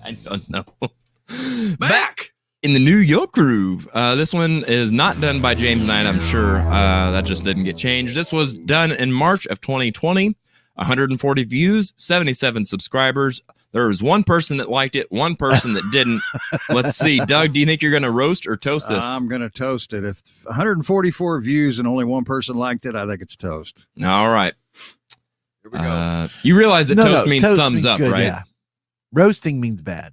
I don't know. Back. In the New York groove. This one is not done by James Knight, I'm sure. That just didn't get changed. This was done in March of 2020. 140 views, 77 subscribers. There was one person that liked it, one person that didn't. Let's see. Doug, do you think you're going to roast or toast this? I'm going to toast it. If 144 views and only one person liked it, I think it's toast. All right. Here we go. You realize that No, toast means toast thumbs means up, good, right? Yeah. Roasting means bad.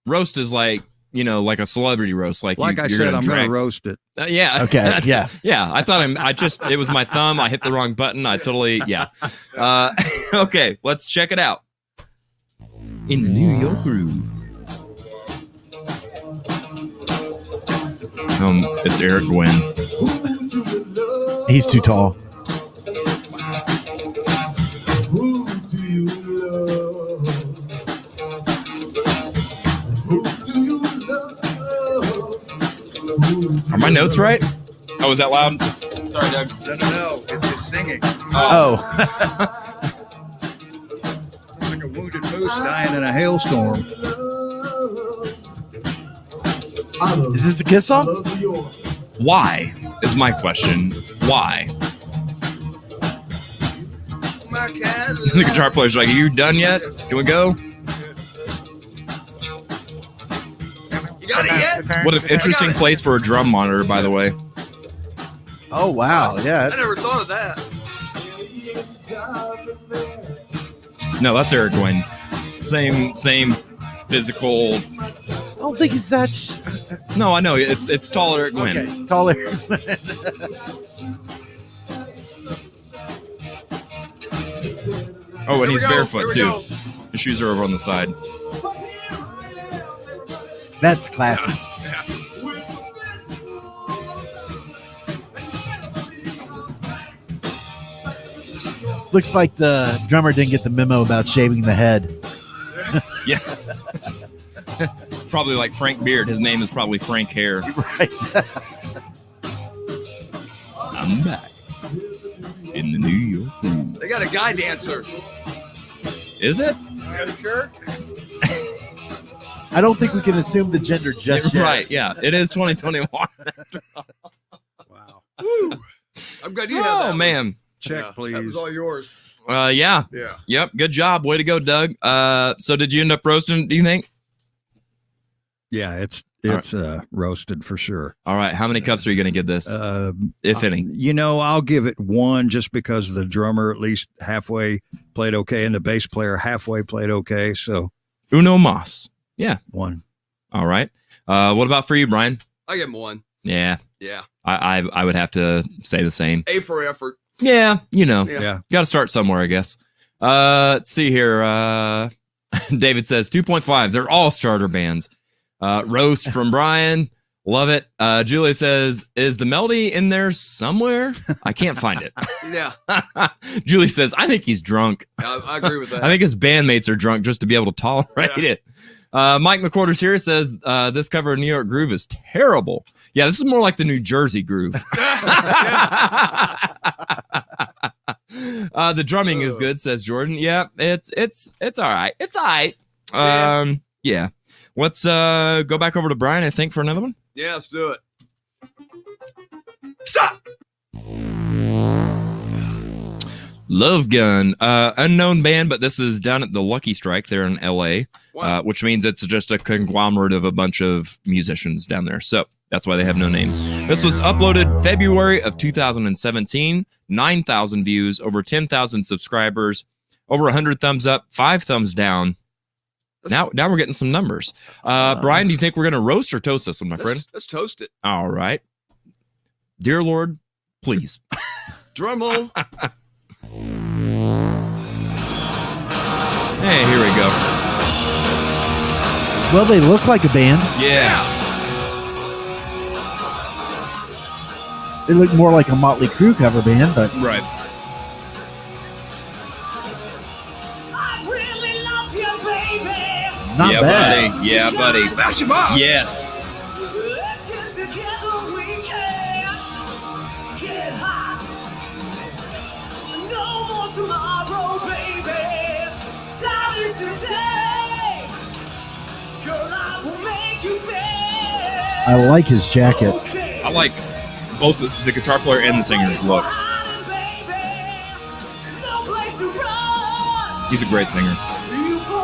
Roast is like, like a celebrity roast. Like Like I you're said, gonna I'm going drag- to roast it. Yeah. Okay, that's- yeah. Yeah. I thought it was my thumb. I hit the wrong button. I totally, yeah. Okay. Let's check it out. In the New York groove. It's Eric Gwynn. He's too tall. Who do you love? Who do you love? Are my notes right? Oh, is that loud? Sorry, Doug. No. It's just singing. Oh. Sounds like a wounded moose dying in a hailstorm. Is this a Kiss song? Why is my question. Why? My cat. The guitar player's like, are you done yet? Can we go? You got it yet? What an interesting place for a drum monitor, by the way. Oh, wow. Yeah. I never thought of that. No, that's Eric Gwynn. Same physical. I don't think he's that. No, I know it's tall Eric Gwynn. Okay. Taller. Oh, and Here we he's go, barefoot here we too. go. His shoes are over on the side. That's classic. Looks like the drummer didn't get the memo about shaving the head. Yeah. It's probably like Frank Beard. His name is probably Frank Hair. Right. I'm back in the New York groove. They got a guy dancer. Is it? Yeah, sure. I don't think we can assume the gender just yet. Right, yeah. It is 2021. Wow. Woo. I'm glad you have that. Oh, one. man. Check, Yeah, please. That was all yours. Yeah. Yeah. Yep. Good job. Way to go, Doug. So did you end up roasting, do you think? Yeah, it's roasted for sure. All right. How many cups are you going to give this, if any? I'll give it one just because the drummer at least halfway played okay and the bass player halfway played okay. So Uno mas. Yeah. one. All right. What about for you, Brian? I give him one. Yeah. Yeah. I would have to say the same. A for effort. Yeah. Yeah. Got to start somewhere, I guess. Let's see here. David says 2.5. They're all starter bands. Roast from Brian. Love it. Julie says, is the melody in there somewhere? I can't find it. Yeah. Julie says, I think he's drunk. I agree with that. I think his bandmates are drunk just to be able to tolerate it. Mike McQuarters here says, this cover of New York Groove is terrible. Yeah, this is more like the New Jersey Groove. The drumming is good, says Jordan. Yeah, it's all right. It's all right. Yeah. Let's go back over to Brian, I think, for another one. Yeah, let's do it. Stop. Love Gun, unknown band, but this is down at the Lucky Strike there in LA, Wow. which means it's just a conglomerate of a bunch of musicians down there. So that's why they have no name. This was uploaded February of 2017, 9,000 views, over 10,000 subscribers, over 100 thumbs up, 5 thumbs down. Now we're getting some numbers. Brian, do you think we're going to roast or toast this one, my friend? Let's toast it. All right. Dear Lord, please. Drum roll. Hey, here we go. Well, they look like a band. Yeah. They look more like a Motley Crue cover band, but Right. I really love you, baby. not yeah, bad. buddy. Yeah, buddy. Smash him up. Yes. Let's get together, we can get hot. No more tomorrow, baby. Time is today. Girl, I will make you feel I like his jacket. okay. I like both the guitar player and the singer's looks. No place to run. He's a great singer.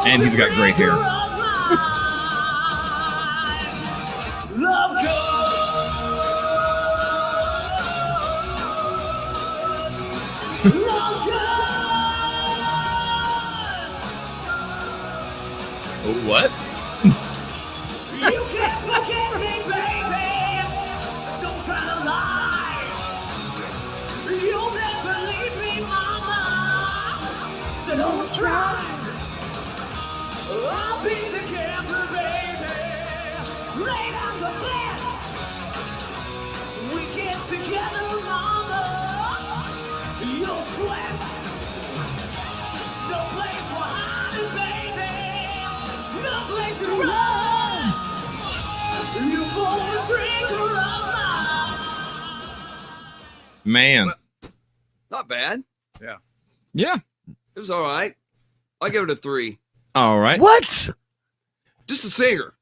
And he's got great hair. Love What? You can't forget me, baby. Don't try to lie. You'll never leave me, mama. So don't try. I'll be the camper, baby. Lay down the bed. We get together, mama. You'll sweat. No place for hiding, baby. No place to run. You pull the trigger of mine. Man. Not bad. Yeah. It was all right. I'll give it a 3. All right. What? Just a singer.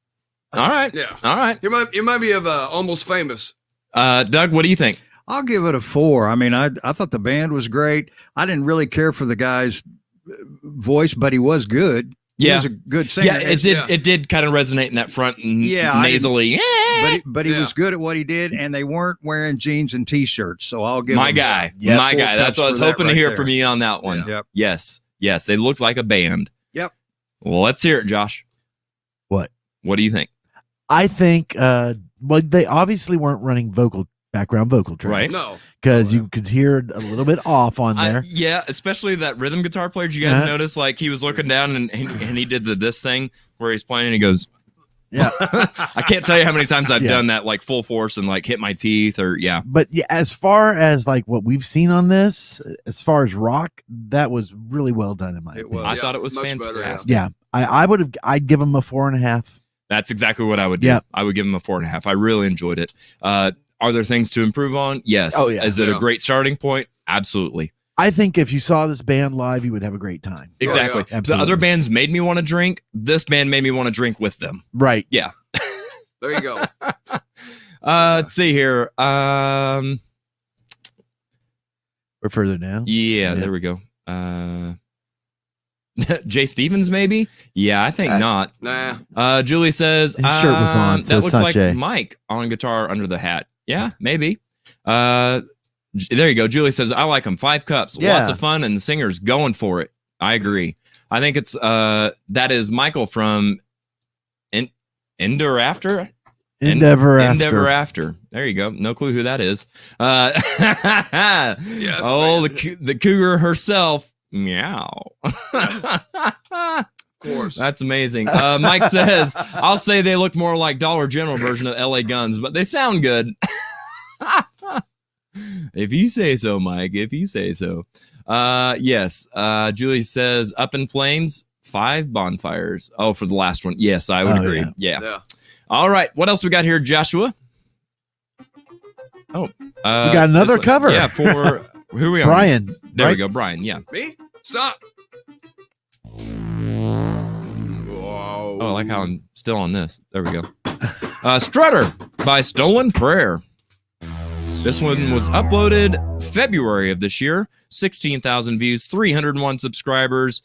All right. Yeah. All right. It might be of Almost Famous. Doug, what do you think? I'll give it a 4. I mean, I thought the band was great. I didn't really care for the guy's voice, but he was good. He Yeah. was a good singer. Yeah, it did kind of resonate in that front and nasally. But he was good at what he did, and they weren't wearing jeans and T-shirts. So I'll give My him guy. Yep. My Full guy. That's cups what I was for that hoping to right hear there. from you on that one. Yep. Yes. Yes. They looked like a band. Yep. Well, let's hear it, Josh. What? What do you think? I think, well, they obviously weren't running background vocal tracks. Right. No. Because you could hear it a little bit off on there. Yeah, especially that rhythm guitar player. Did you guys Uh-huh. notice like he was looking down and he did this thing where he's playing and he goes, Yeah. I can't tell you how many times I've Yeah. done that like full force and like hit my teeth or yeah. But yeah, as far as like what we've seen on this, as far as rock, that was really well done in my opinion. was. I Yeah, thought it was much better, fantastic. Yeah, I'd give him a 4.5. That's exactly what I would do. Yeah. I would give him a 4.5. I really enjoyed it. Are there things to improve on? Yes. Oh, yeah. Is it Yeah. a great starting point? Absolutely. I think if you saw this band live, you would have a great time. Exactly. yeah. The other Absolutely. bands made me want to drink. This band made me want to drink with them. Right. There you go. Let's see here. We're further down. Yeah, there we go. Jay Stevens, maybe? Yeah, I think not. Nah. Julie says His shirt was on, so that it's looks not like Jay. Mike on guitar under the hat. Yeah, maybe. There you go. Julie says I like him. 5 cups, Yeah. lots of fun, and the singer's going for it. I agree. I think it's that is Michael from Ender After. Endeavor After. Endeavor After. There you go. No clue who that is. Yes, oh, man. the cougar herself. Meow. Of course. That's amazing. Mike says, I'll say they look more like Dollar General version of LA Guns, but they sound good. If you say so, Mike. If you say so. Yes. Julie says, Up in Flames, 5 bonfires. Oh, for the last one. Yes, I would Oh, agree. yeah. Yeah. All right. What else we got here, Joshua? Oh, We got another this one. cover. Yeah, for who are we on? Brian. There right? we go, Brian. Yeah. Me? Stop. Whoa. Oh, I like how I'm still on this. There we go. Strutter by Stolen Prayer. This one was uploaded February of this year. 16,000 views, 301 subscribers,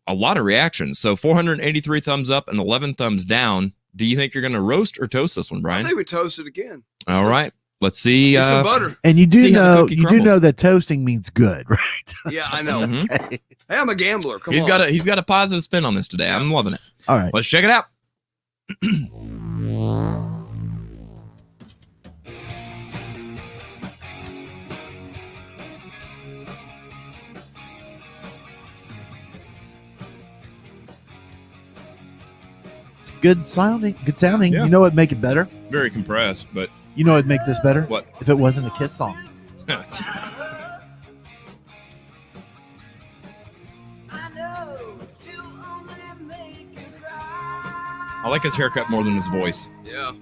a lot of reactions. So 483 thumbs up and 11 thumbs down. Do you think you're going to roast or toast this one, I Brian? think we toasted again. All right. Let's see. Get some butter. And you See do how the know cookie you do crumbles. know that toasting means good, right? Yeah, I know. Mhm. Okay. Hey, I'm a gambler. Come He's on. got a positive spin on this today. I'm loving it. All right. Let's check it out. It's good sounding. Good sounding. Yeah. You know what would make it better? Very compressed, but You know what would make this better? What? If it wasn't a Kiss song. I like his haircut more than his voice. Yeah.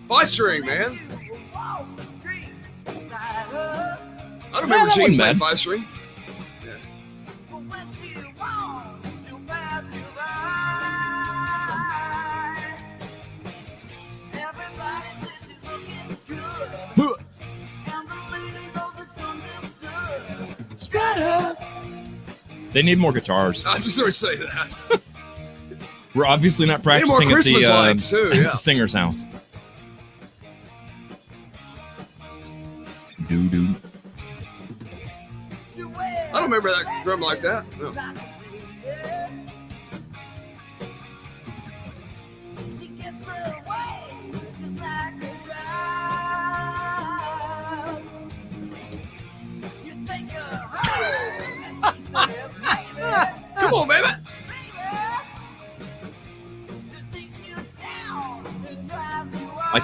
5-string, man. I don't remember that Gene wasn't playing bad. 5-string. They need more guitars. I just always say that. We're obviously not Need more practicing at Christmas the, lights, too. at Yeah. the singer's house. Doo-doo. I don't remember that drum like that. No.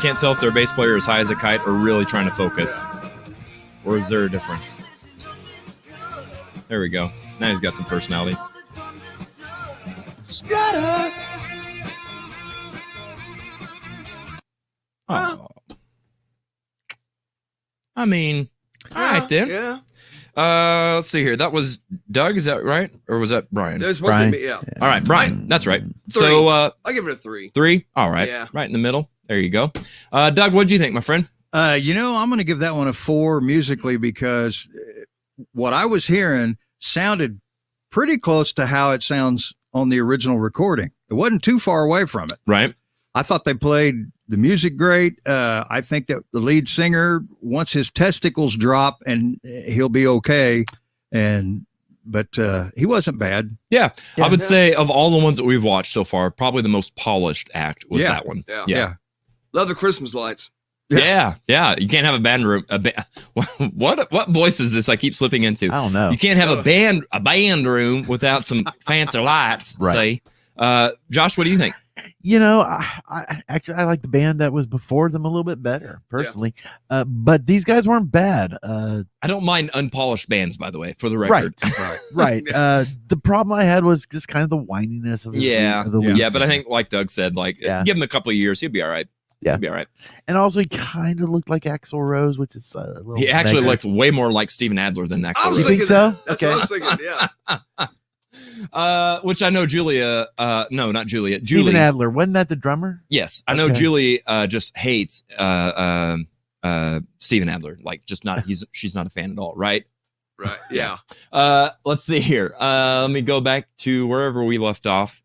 can't tell if their bass player is high as a kite or really trying to focus. Or is there a difference? There we go. Now he's got some personality. Strutter. Oh. I mean, all right then. Yeah. Let's see here. That was Doug, is that right? Or was that Brian? It was supposed to be me. Yeah. All right, Brian. That's right. 3. So I'll give it a 3. 3. All right. Yeah. Right in the middle. There you go. Doug, what did you think, my friend? I'm going to give that one a 4 musically because what I was hearing sounded pretty close to how it sounds on the original recording. It wasn't too far away from it. Right. I thought they played the music great. I think that the lead singer, once his testicles drop, and he'll be okay. But he wasn't bad. Yeah. I would say of all the ones that we've watched so far, probably the most polished act was that one. Yeah. Love the Christmas lights. Yeah. You can't have a band room. What voice is this I keep slipping into? I don't know. You can't have a band room without some fancy lights. Right. Say, Josh, what do you think? I actually like the band that was before them a little bit better personally, but these guys weren't bad. I don't mind unpolished bands, by the way, for the record. Right. The problem I had was just kind of the whininess of the lead but I singer. think, like Doug said, give him a couple of years, he'll be all right. Yeah. He'll be all right. And also, he kind of looked like Axl Rose, which is a little. He actually negative. looked way more like Steven Adler than Axl I was Rose. think thinking so? That's Okay. what I was thinking. Yeah. Which I know Julia. No, not Julia. Steven Julie. Adler, wasn't that the drummer? Yes, I know Okay. Julie just hates Steven Adler. Like, just not. She's not a fan at all. Right. Right. Yeah. Let's see here. Let me go back to wherever we left off.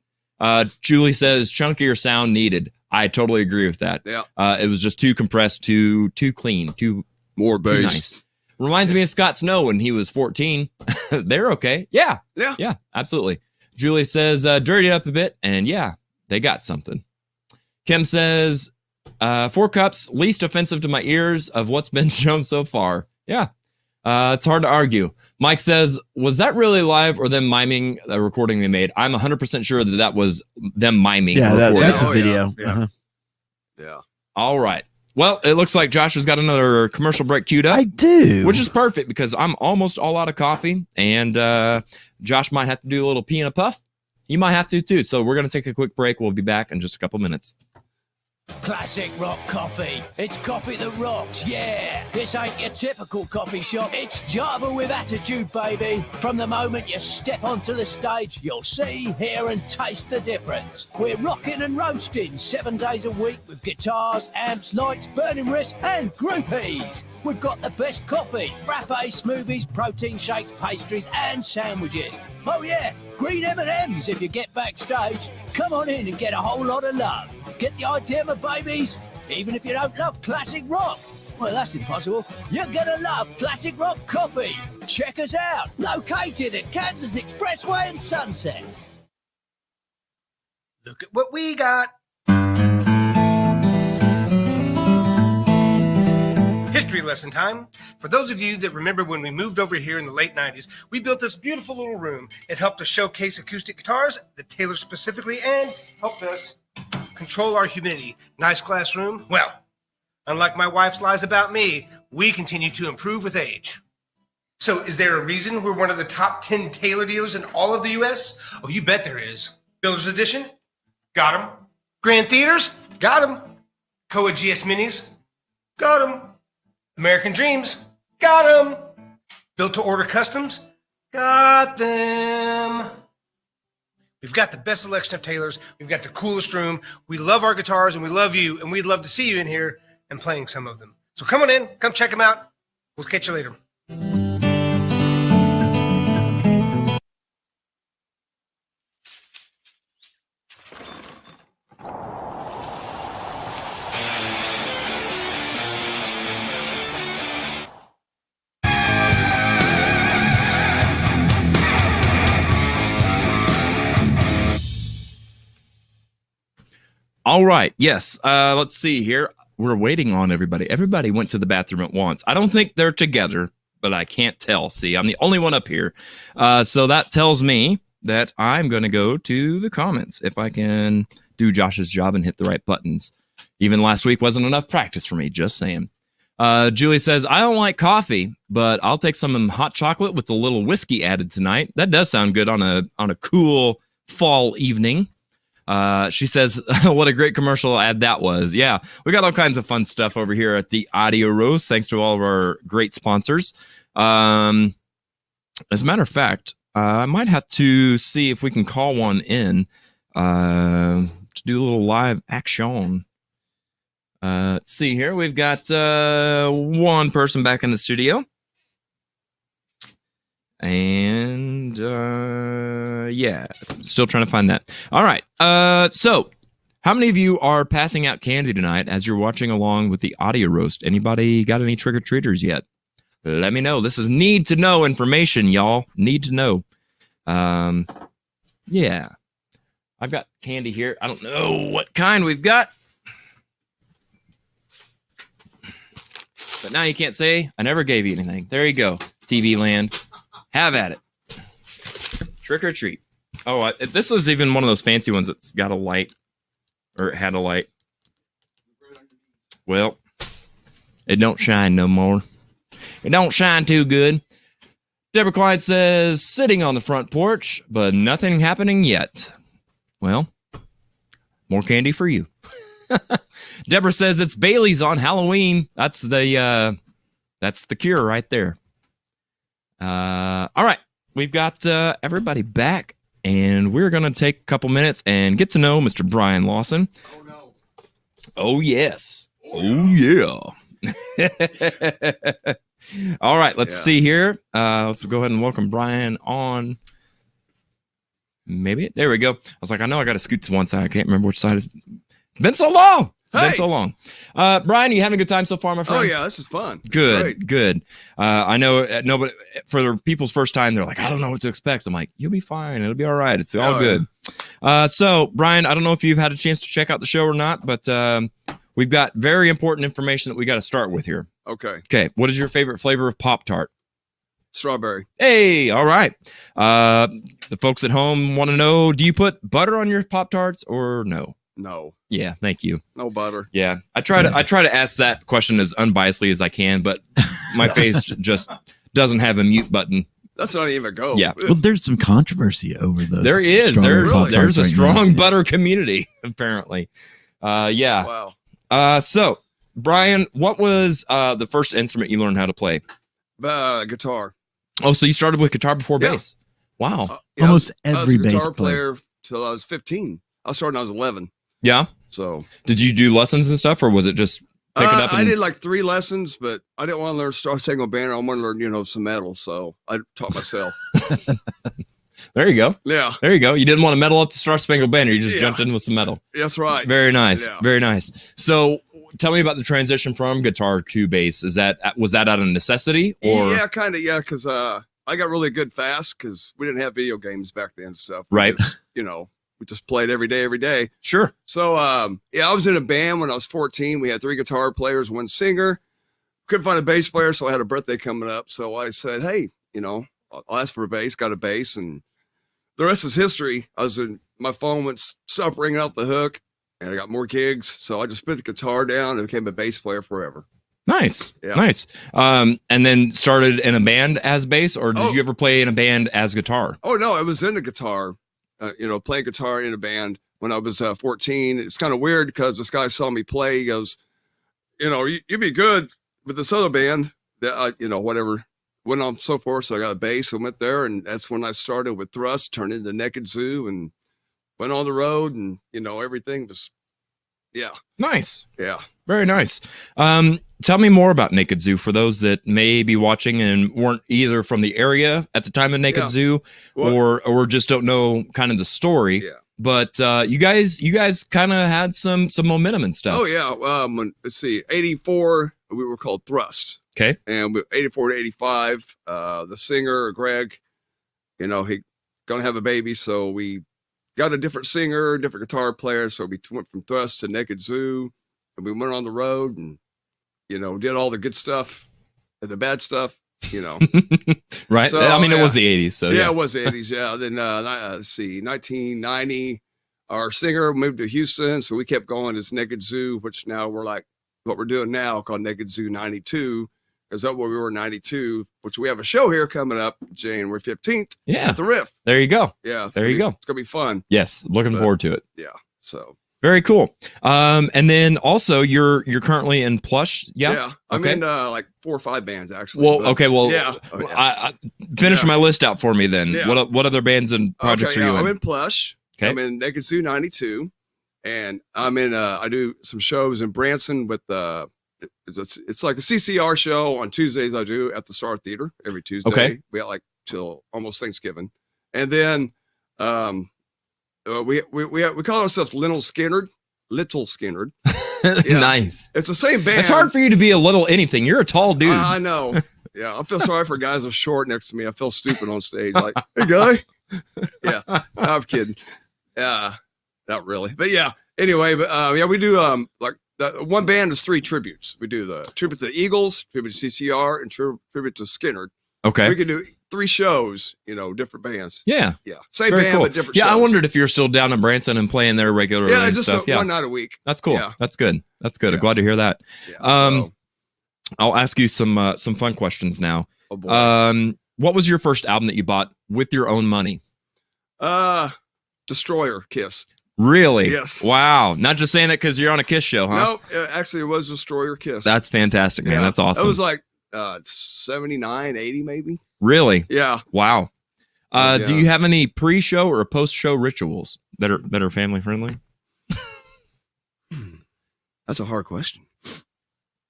Julie says chunkier sound needed. I totally agree with that. Yeah. It was just too compressed, too clean, too More bass. nice. Reminds me of Scott Snow when he was 14. They're okay. Yeah, Yeah. absolutely. Julie says dirty it up a bit, and yeah, they got something. Kim says 4 cups, least offensive to my ears of what's been shown so far. Yeah. It's hard to argue. Mike says, was that really live or them miming a recording they made? I'm 100% sure that was them miming. Yeah, a recording. that's a Oh, video. yeah. Uh-huh. Yeah. All right. Well, it looks like Josh has got another commercial break queued up, I do. which is perfect because I'm almost all out of coffee, and Josh might have to do a little pee and a puff. You might have to too. So we're going to take a quick break. We'll be back in just a couple minutes. Classic rock coffee. It's coffee that rocks, yeah. This ain't your typical coffee shop. It's Java with attitude, baby. From the moment you step onto the stage, you'll see, hear and taste the difference. We're rocking and roasting 7 days a week with guitars, amps, lights, burning wrists and groupies. We've got the best coffee, frappes, smoothies, protein shakes, pastries and sandwiches. Oh yeah, green M&Ms if you get backstage. Come on in and get a whole lot of love. Get the idea, my babies? Even if you don't love classic rock. Well, that's impossible. You're gonna love classic rock coffee. Check us out. Located at Kansas Expressway and Sunset. Look at what we got. History lesson time. For those of you that remember when we moved over here in the late 90s, we built this beautiful little room. It helped us showcase acoustic guitars, the Taylor specifically, and helped us control our humidity. Nice classroom? Well, unlike my wife's lies about me, we continue to improve with age. So is there a reason we're one of the top 10 Taylor dealers in all of the U.S.? Oh, you bet there is. Builder's Edition? Got 'em. Grand Theaters? Got 'em. Koa GS Minis? Got 'em. American Dreams? Got 'em. Built to order customs? Got them. We've got the best selection of Taylors. We've got the coolest room. We love our guitars and we love you, and we'd love to see you in here and playing some of them. So come on in, come check them out. We'll catch you later. All right. Yes. Let's see here. We're waiting on everybody. Everybody went to the bathroom at once. I don't think they're together, but I can't tell. See, I'm the only one up here. So that tells me that I'm going to go to the comments if I can do Josh's job and hit the right buttons. Even last week wasn't enough practice for me, just saying. Julie says, I don't like coffee, but I'll take some hot chocolate with a little whiskey added tonight. That does sound good on a cool fall evening. She says, what a great commercial ad that was. Yeah, we got all kinds of fun stuff over here at the Audio Roast, thanks to all of our great sponsors. As a matter of fact, I might have to see if we can call one in to do a little live action. Let's see here. We've got one person back in the studio. And yeah, still trying to find that. All right. So how many of you are passing out candy tonight as you're watching along with the Audio Roast? Anybody got any trick-or-treaters yet? Let me know. This is need to know information, y'all. Need to know. Yeah. I've got candy here. I don't know what kind we've got. But now you can't say I never gave you anything. There you go. TV land. Have at it. Trick or treat. Oh, this was even one of those fancy ones that's got a light. Or it had a light. Well, it don't shine no more. It don't shine too good. Deborah Clyde says, sitting on the front porch, but nothing happening yet. Well, more candy for you. Deborah says it's Bailey's on Halloween. That's the cure right there. All right, we've got everybody back, and we're gonna take a couple minutes and get to know Mr. Brian Lawson. Oh no! Oh yes! Oh yeah! All right, let's see here. Let's go ahead and welcome Brian on. Maybe there we go. I was like, I know I got to scoot to one side. I can't remember which side. It's been so long. It's been so long. Brian, you having a good time so far, my friend? Oh yeah, this is fun. Good. I know nobody for the people's first time, they're like, I don't know what to expect. I'm like, you'll be fine. It'll be all right. It's all good. Yeah. So, Brian, I don't know if you've had a chance to check out the show or not, but we've got very important information that we got to start with here. Okay. What is your favorite flavor of Pop-Tart? Strawberry. Hey, all right. The folks at home want to know, do you put butter on your Pop-Tarts or no? No. Yeah, thank you. No butter. Yeah. I try to ask that question as unbiasedly as I can, but my face just doesn't have a mute button. That's not even a go. Yeah. Well, there's some controversy over those. There is. There's a right strong now. butter community, apparently. Yeah. Wow. So, Brian, what was the first instrument you learned how to play? Guitar. Oh, so you started with guitar before bass? Wow. Almost I was every a bass guitar player. player till I was 15. I started when I was 11. Yeah. So did you do lessons and stuff, or was it just pick it up? I did like 3 lessons, but I didn't want to learn Star Spangled Banner. I wanted to learn, some metal, so I taught myself. There you go. Yeah. There you go. You didn't want to metal up to Star Spangled Banner. You just jumped in with some metal. That's right. Very nice. Yeah. Very nice. So tell me about the transition from guitar to bass. Was that out of necessity? Or Yeah, kind of. Yeah, because I got really good fast because we didn't have video games back then and stuff. Right. We just played every day. Sure. So, I was in a band when I was 14. We had 3 guitar players, 1 singer. Couldn't find a bass player, so I had a birthday coming up. So I said, hey, I'll ask for a bass. Got a bass, and the rest is history. My phone stopped ringing off the hook, and I got more gigs. So I just put the guitar down and became a bass player forever. Nice. Yeah. Nice. And then started in a band as bass, or did you ever play in a band as guitar? Oh, no, I was in the guitar. Playing guitar in a band when I was 14. It's kind of weird because this guy saw me play. He goes, you'd be good with this other band that, whatever went on so forth. So I got a bass and went there. And that's when I started with Thrust, turned into Naked Zoo and went on the road and, everything was, yeah. Nice. Yeah. Very nice. Tell me more about Naked Zoo for those that may be watching and weren't either from the area at the time of Naked Zoo or just don't know kind of the story. Yeah. But you guys kind of had some momentum and stuff. Oh yeah. Let's see, 84, we were called Thrust. Okay. And 84 to 85, the singer, Greg, he gonna have a baby. So we got a different singer, different guitar player. So we went from Thrust to Naked Zoo, and we went on the road and, did all the good stuff and the bad stuff, Right. So, it was the 80s. So yeah, it was the 80s. Yeah. Then, let's see, 1990, our singer moved to Houston, so we kept going as Naked Zoo, which now we're like what we're doing now called Naked Zoo 92. Because that's what we were in 92, which we have a show here coming up January 15th. Yeah. At the Riff. There you go. Yeah. There you go. It's going to be fun. Yes. Looking forward to it. Yeah. So very cool. And then also you're currently in Plush. Yeah. Yeah. I'm okay. in like 4 or 5 bands actually. Well, but- okay. Well, yeah. I finish my list out for me then. Yeah. what other bands and projects are you I'm in? in Plush. Okay. I'm in Naked Zoo 92. And I'm in, I do some shows in Branson with, it's like a CCR show on Tuesdays. I do at the Star Theater every Tuesday. Okay. We got like till almost Thanksgiving, and then we call ourselves Little Skinnerd. Yeah. Nice. It's the same band. It's hard for you to be a little anything. You're a tall dude. I know. Yeah, I feel sorry for guys who are short next to me. I feel stupid on stage. Like, hey guy. Yeah, no, I'm kidding. Yeah, not really, but yeah. Anyway, but yeah, we do like. One band is 3 tributes. We do the tribute to the Eagles, tribute to CCR, and tribute to Skinnerd. Okay. We can do 3 shows, different bands. Yeah. Yeah. Same Very band, cool. but different Yeah, shows. I wondered if you're still down in Branson and playing there regularly Yeah, and just stuff. one night a week. That's cool. Yeah. That's good. That's good. I'm Yeah. glad to hear that. Yeah, so, I'll ask you some fun questions now. oh boy. What was your first album that you bought with your own money? Destroyer, Kiss. Really? Yes. Wow. Not just saying that because you're on a Kiss show, huh? No, actually, it was Destroyer, Kiss. That's fantastic, man. Yeah. That's awesome. It was like 79, 80 maybe. Really? Yeah. Wow. Yeah. Do you have any pre-show or post-show rituals that are family friendly? That's a hard question.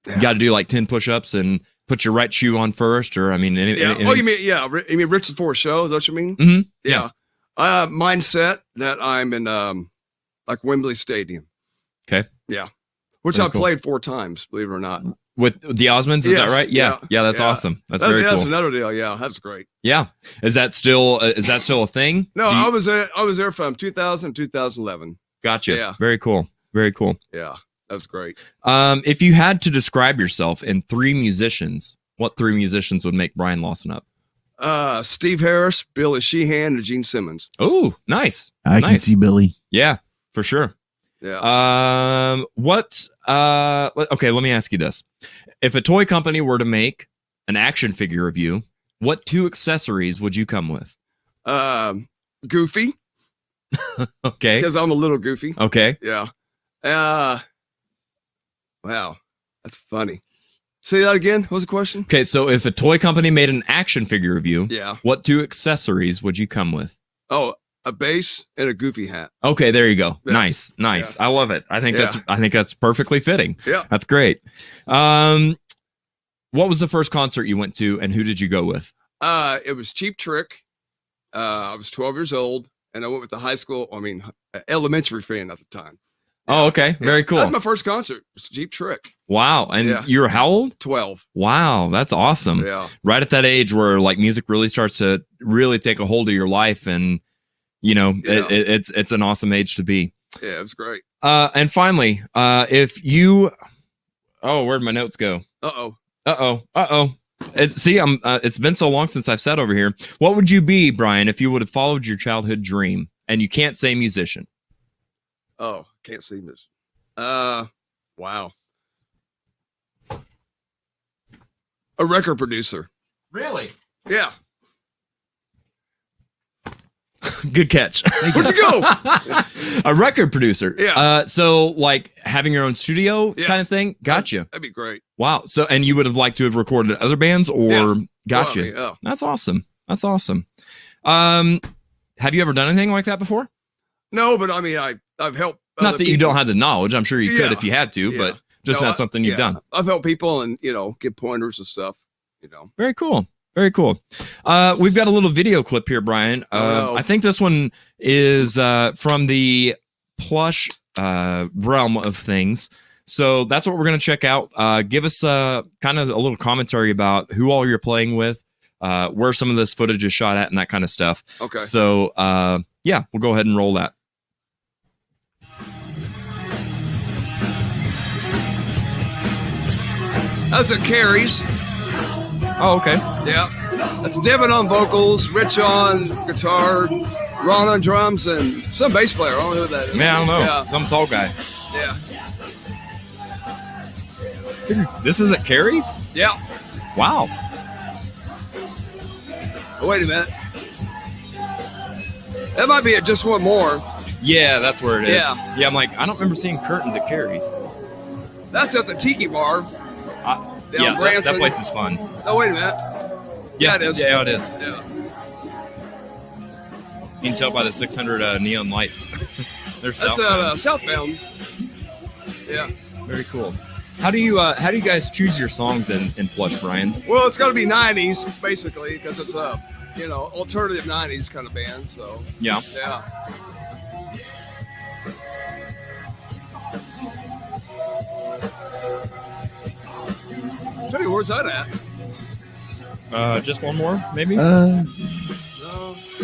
You got to do like 10 push-ups and put your right shoe on first, or I mean, Yeah. Oh, you mean Rich before show? Is that what you mean? Mm-hmm. Yeah. Mindset that I'm in like Wembley Stadium. Okay. Yeah. Which Very I cool. played 4 times, believe it or not. With the Osmonds, is Yes, that right? Yeah. yeah, Yeah, that's yeah. awesome. That's very That's cool. another deal. Yeah, that's great. Yeah. Is that still a thing? No, Do you- I was there from 2000 to 2011. Gotcha. Yeah. Very cool. Very cool. Yeah, that's great. If you had to describe yourself in 3 musicians, what 3 musicians would make Brian Lawson up? Steve Harris, Billy Sheehan, and Gene Simmons. Oh, nice. I can Nice. see Billy. Yeah, for sure. Yeah. Okay, let me ask you this. If a toy company were to make an action figure of you, what 2 accessories would you come with? Goofy, Okay. because I'm a little goofy. Okay. Yeah. Wow, that's funny. Say that again. What was the question? Okay, so if a toy company made an action figure of you, Yeah. what 2 accessories would you come with? Oh, a bass and a goofy hat. Okay, there you go. Yes. Nice. I love it. I think Yeah. that's perfectly fitting. Yeah. That's great. What was the first concert you went to and who did you go with? It was Cheap Trick. I was 12 years old, and I went with the elementary fan at the time. Oh, okay. Very cool. That's my first concert. It was Cheap Trick. Wow. And Yeah. you were how old? 12. Wow, that's awesome. Yeah. Right at that age where like music really starts to really take a hold of your life, and Yeah. it's an awesome age to be. Yeah, it was great. And finally, if you, where'd my notes go? Uh-oh. It's been so long since I've sat over here. What would you be, Brian, if you would have followed your childhood dream? And you can't say musician. Oh, can't see this. Wow. A record producer. Really? Yeah. Good catch. Where'd you go? A record producer. Yeah. So like having your own studio Yeah. kind of thing. Gotcha. That'd be great. Wow. So, and you would have liked to have recorded at other bands, or Yeah. gotcha. Well, I mean, oh. That's awesome. That's awesome. Have you ever done anything like that before? No, but I mean, I've helped. Not other that you people. don't have the knowledge. I'm sure you could Yeah. if you had to, Yeah. but just No, not something you've done. I've helped people and, give pointers and stuff, Very cool. Very cool. We've got a little video clip here, Brian. no. I think this one is from the Plush realm of things. So that's what we're going to check out. Give us kind of a little commentary about who all you're playing with, where some of this footage is shot at, and that kind of stuff. Okay. So, yeah, we'll go ahead and roll that. That's at Carrie's. Oh, okay. Yeah. That's Devin on vocals, Rich on guitar, Ron on drums and some bass player. I don't know who that is. Man, I don't know. Yeah. Some tall guy. Yeah. This is at Carrie's? Yeah. Wow. Oh, wait a minute. That might be at Just One More. Yeah, that's where it is. Yeah. Yeah, I'm like, I don't remember seeing curtains at Carrie's. That's at the Tiki Bar. Yeah, that Branson. place is fun. Oh, wait a minute. Yeah, it is. Yeah, it is. Yeah. You can tell by the 600 neon lights. They're That's Southbound. Yeah. Very cool. How do you guys choose your songs in Flush, Brian? Well, it's got to be 90s, basically, because it's a, alternative 90s kind of band. So, Yeah. yeah. Tell you, where's that at? Just one more, maybe? No.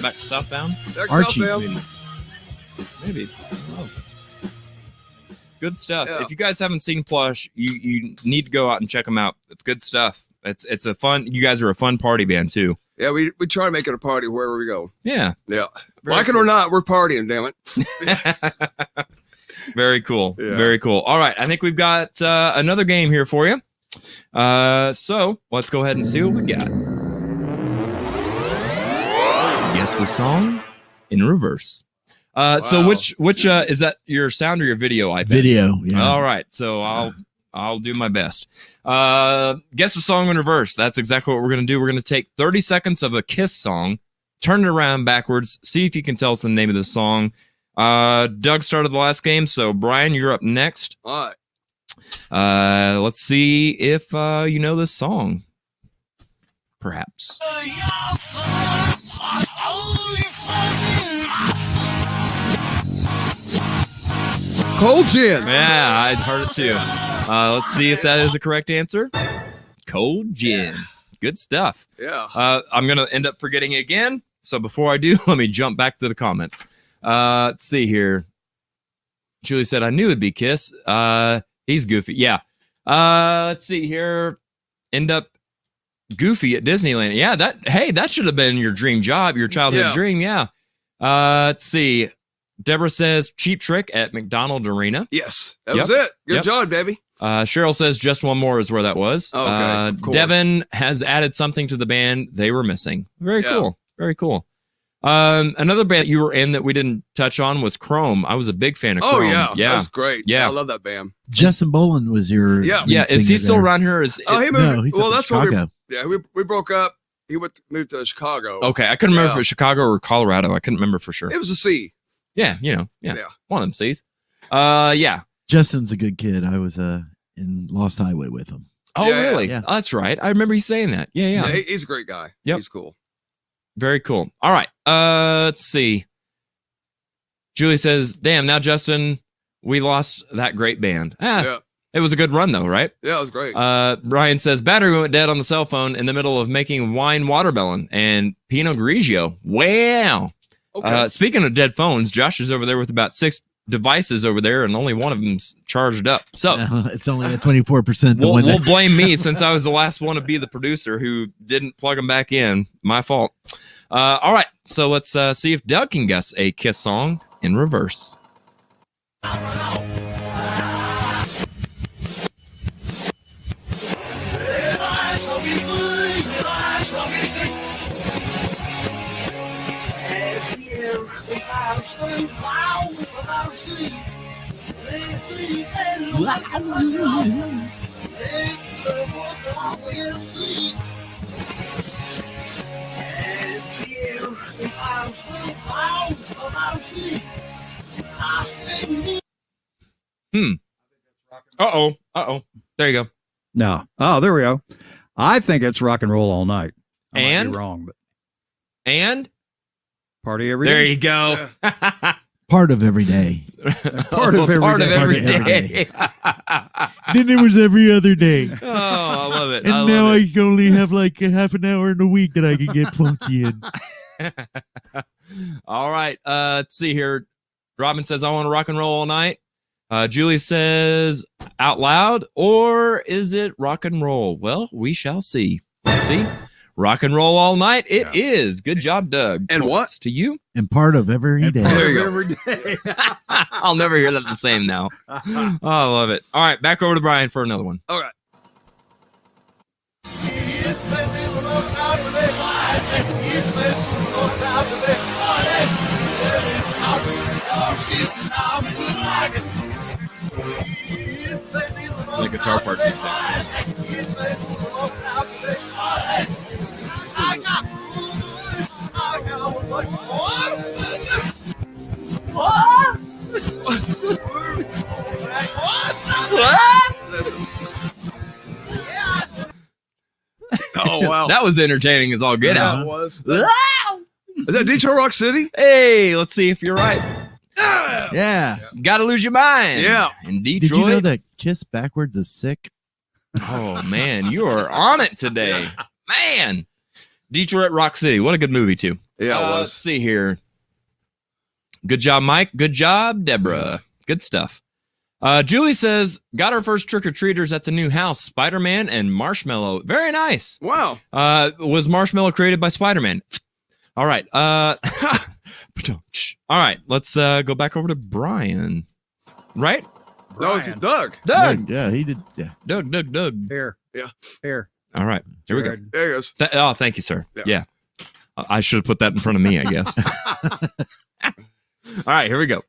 Back to Southbound? That's Archie's. Southbound. Maybe. I don't know. Good stuff. Yeah. If you guys haven't seen Plush, you need to go out and check them out. It's good stuff. It's a fun. You guys are a fun party band too. Yeah, we try to make it a party wherever we go. Yeah. Yeah. Very Like it or not, we're partying, damn it. Very cool. Yeah. Very cool. All right. I think we've got another game here for you. So let's go ahead and see what we got. Guess the song in reverse. So Wow. which is that your sound or your video? I bet. Video. Yeah. All right. So I'll do my best. Guess the song in reverse. That's exactly what we're going to do. We're going to take 30 seconds of a Kiss song, turn it around backwards, see if you can tell us the name of the song. Doug started the last game, so Brian, you're up next. All right. Let's see if you know this song. Perhaps. Cold Gin. Yeah, I'd heard it too. Let's see if that is the correct answer. Cold Gin. Good stuff. Yeah. I'm going to end up forgetting it again. So before I do, let me jump back to the comments. Let's see here. Julie said, I knew it'd be Kiss. He's goofy. Yeah. Let's see here. End up goofy at Disneyland. Yeah, that should have been your dream job, your childhood dream. Yeah. Let's see. Deborah says Cheap Trick at McDonald Arena. Yes. That was it. Good job, baby. Cheryl says just one more is where that was. Okay, of course. Devin has added something to the band they were missing. Very Yeah. cool. Very cool. Another band you were in that we didn't touch on was Chrome. I was a big fan of Oh, Chrome. yeah. That was great. Yeah. I love that band. Justin Boland was your Yeah. lead Yeah. Is he singer still there. around here? Is Oh, he moved. No, he's well, up in that's what Chicago. we broke up. He moved to Chicago. Okay, I couldn't remember Yeah. if it was Chicago or Colorado. I couldn't remember for sure. It was a C. Yeah, yeah. Yeah. One of them C's. Yeah. Justin's a good kid. I was in Lost Highway with him. Oh, Yeah, really? yeah. Oh, that's right. I remember you saying that. Yeah, yeah. He's a great guy. Yep. He's cool. Very cool. All right. Let's see. Julie says, damn, now Justin, we lost that great band. Yeah. It was a good run though, right? Yeah, it was great. Brian says battery went dead on the cell phone in the middle of making wine watermelon and Pinot Grigio. Wow. Okay. Speaking of dead phones, Josh is over there with about 6 devices over there, and only one of them's charged up. So It's only at 24%. The we'll one that blame me since I was the last one to be the producer who didn't plug them back in. My fault. All right, so let's see if Doug can guess a Kiss song in reverse. Uh-oh. There you go. No. Oh, there we go. I think it's Rock and Roll All Night. I might And? be wrong, but And Party Every Day. there you go. part of every day. Part of every Part of day. every Part of every day. Then it was every other day. Oh, I love it. And I now love I can only have like a half an hour in a week that I can get funky in. it. All right. Let's see here. Robin says, I want to rock and roll all night. Julie says, out loud, or is it rock and roll? Well, we shall see. Let's see. Rock and roll all night. It is. Good job, Doug. And what? Points to you? And part of every day. There you go. Every day. I'll never hear that the same now. Oh, I love it. All right, back over to Brian for another one. All right. The guitar part's Oh, wow. That was entertaining as all get Yeah, out. it was. Is that Detroit Rock City? Hey, let's see if you're right. Yeah. Gotta lose your mind. Yeah. In Did Detroit. you know that Kiss backwards is sick? Oh, man, you are on it today. Man. Detroit Rock City. What a good movie, too. Yeah, it Let's was. see here. Good job, Mike. Good job, Deborah. Good stuff. Julie says, got our first trick-or-treaters at the new house, Spider-Man and Marshmallow. Very nice. Wow. Was Marshmallow created by Spider-Man? All right. All right. Let's go back over to Brian. Right? No, it's Doug. Doug. Yeah, he did. Yeah. Doug. Here. Yeah. Here. All right. Here we go. Jared. There he is. Oh, thank you, sir. Yeah. Yeah. I should have put that in front of me, I guess. All right. Here we go.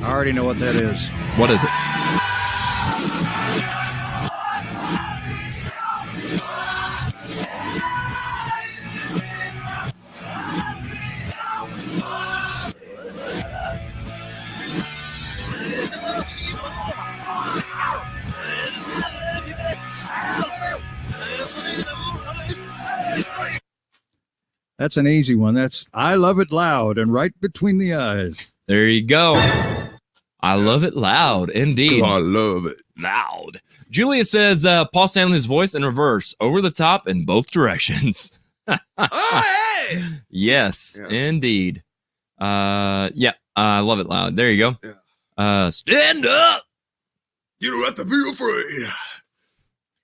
I already know what that is. What is it? That's an easy one. That's I Love It Loud and Right Between the Eyes. There you go. I love it loud. Indeed. I love it. Loud. Julia says Paul Stanley's voice in reverse, over the top in both directions. Oh, hey! Yes, Yeah. indeed. Yeah, I love it loud. There you go. Yeah. Stand up. You don't have to be afraid.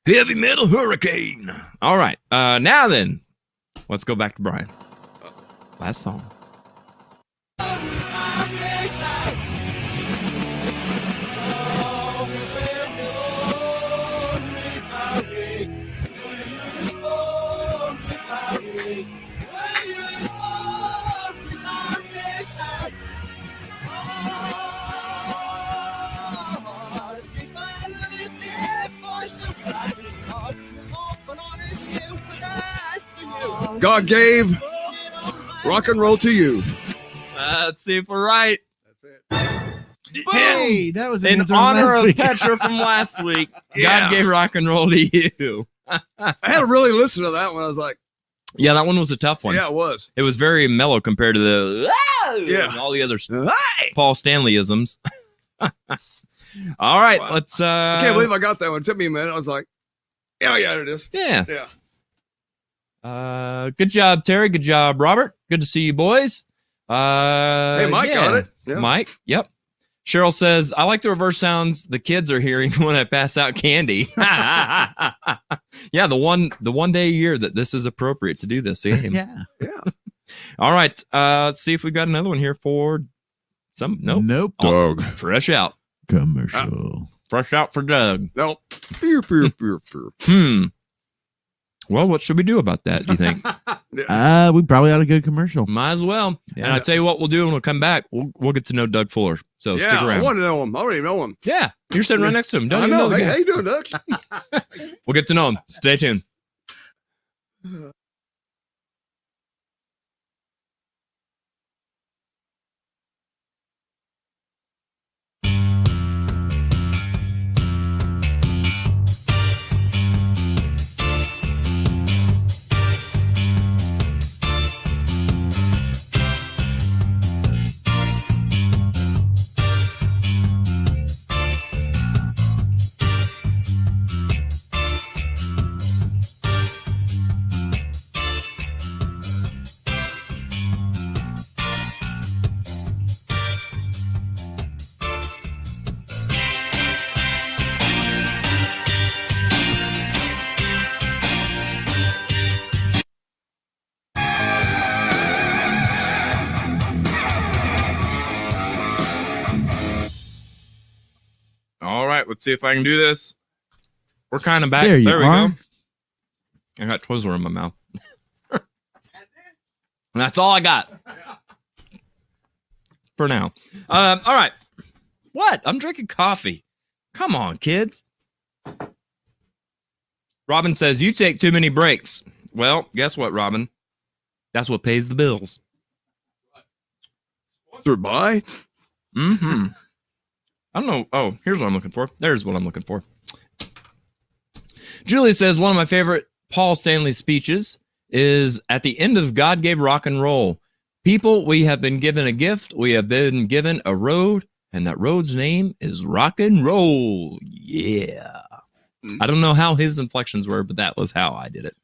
Heavy metal hurricane. All right. Now then, let's go back to Brian. Last song. God gave rock and roll to you. Let's see if we're right. That's it. Boom! Hey, that was In answer from honor last of week. Petra from last week, Yeah. God gave rock and roll to you. I had to really listen to that one. I was like, Yeah, that one was a tough one. yeah, it was. It was very mellow compared to the Yeah. and all the other Hey! Paul Stanleyisms. All right, Wow. let's. I can't believe I got that one. It took me a minute. I was like, yeah, it is. Yeah. Yeah. Good job, Terry. Good job, Robert. Good to see you, boys. Hey, Mike yeah. got it. Yeah. Mike. Yep. Cheryl says, I like the reverse sounds the kids are hearing when I pass out candy. Yeah, the one day a year that this is appropriate to do this game. Yeah. All right. Let's see if we got another one here for some. Nope. Nope. Oh, fresh out. Commercial. Fresh out for Doug. Nope. Pew, pew, pew, pew. Well, what should we do about that, do you think? We probably ought to go commercial. Might as well. Yeah. And I'll tell you what we'll do when we'll come back. We'll get to know Doug Fuller. So Yeah, stick I around. want to know him. I already know him. Yeah, you're sitting right next to him. Don't I even know. the Hey, guy. how you doing, Doug? We'll get to know him. Stay tuned. All right, let's see if I can do this. We're kind of back. There you we are. go. I got Twizzler in my mouth. That's all I got for now. All right. What? I'm drinking coffee. Come on, kids. Robin says, you take too many breaks. Well, guess what, Robin? That's what pays the bills. Sponsored by? Mm-hmm. I don't know. Oh, here's what I'm looking for. There's what I'm looking for. Julia says, one of my favorite Paul Stanley speeches is at the end of God Gave Rock and Roll. People, we have been given a gift. We have been given a road, and that road's name is rock and roll. Yeah. I don't know how his inflections were, but that was how I did it.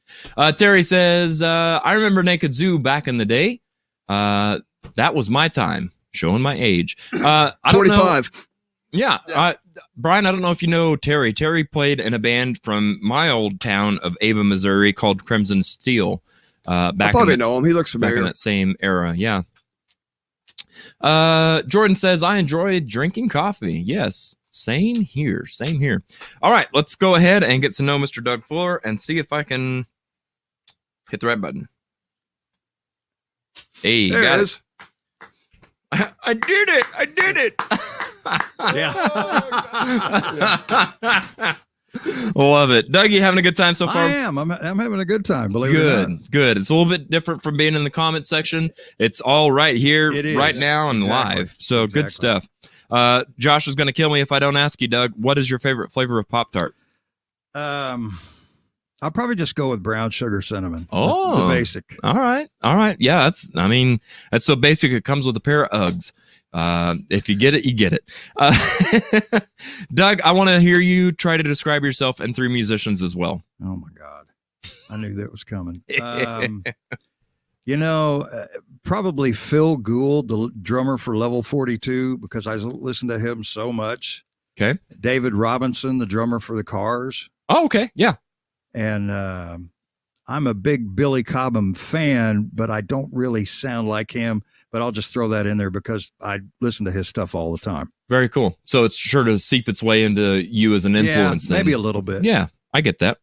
Terry says, I remember Naked Zoo back in the day. That was my time, showing my age. I don't know. 25. Yeah. Brian, I don't know if you know Terry. Terry played in a band from my old town of Ava, Missouri called Crimson Steel. I Back probably in the, know him. He looks back in familiar. that same era. Yeah. Jordan says, I enjoy drinking coffee. Yes. Same here. Same here. All right. Let's go ahead and get to know Mr. Doug Fuller and see if I can hit the right button. Hey, you There got it it. is. I did it. I did it. Love it. Doug, you having a good time so far? I am. I'm having a good time. Believe it or not. Good. It's a little bit different from being in the comment section. It's all right here, It is. right now, and Exactly. live. So good Exactly. stuff. Josh is going to kill me if I don't ask you, Doug. What is your favorite flavor of Pop-Tart? I'll probably just go with brown sugar cinnamon. Oh. The basic. All right. Yeah, that's so basic. It comes with a pair of Uggs. If you get it, you get it. Doug, I want to hear you try to describe yourself and 3 musicians as well. Oh my God. I knew that was coming. Probably Phil Gould, the drummer for Level 42, because I listened to him so much. Okay. David Robinson, the drummer for the Cars. Oh, okay. Yeah. And I'm a big Billy Cobham fan, but I don't really sound like him. But I'll just throw that in there because I listen to his stuff all the time. Very cool. So it's sure to seep its way into you as an influence. Yeah, then. maybe a little bit. Yeah, I get that.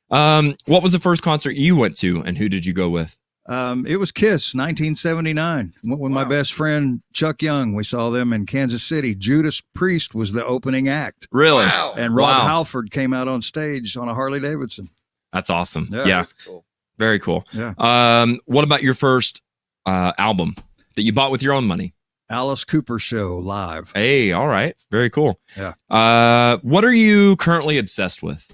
What was the first concert you went to, and who did you go with? It was Kiss, 1979. Went with my best friend Chuck Young. We saw them in Kansas City. Judas Priest was the opening act. Really? And Rob Halford came out on stage on a Harley Davidson. That's awesome. Yeah, Yeah. That's cool. Very cool. Yeah. What about your first album that you bought with your own money? Alice Cooper Show live. Hey, all right. Very cool. Yeah. What are you currently obsessed with?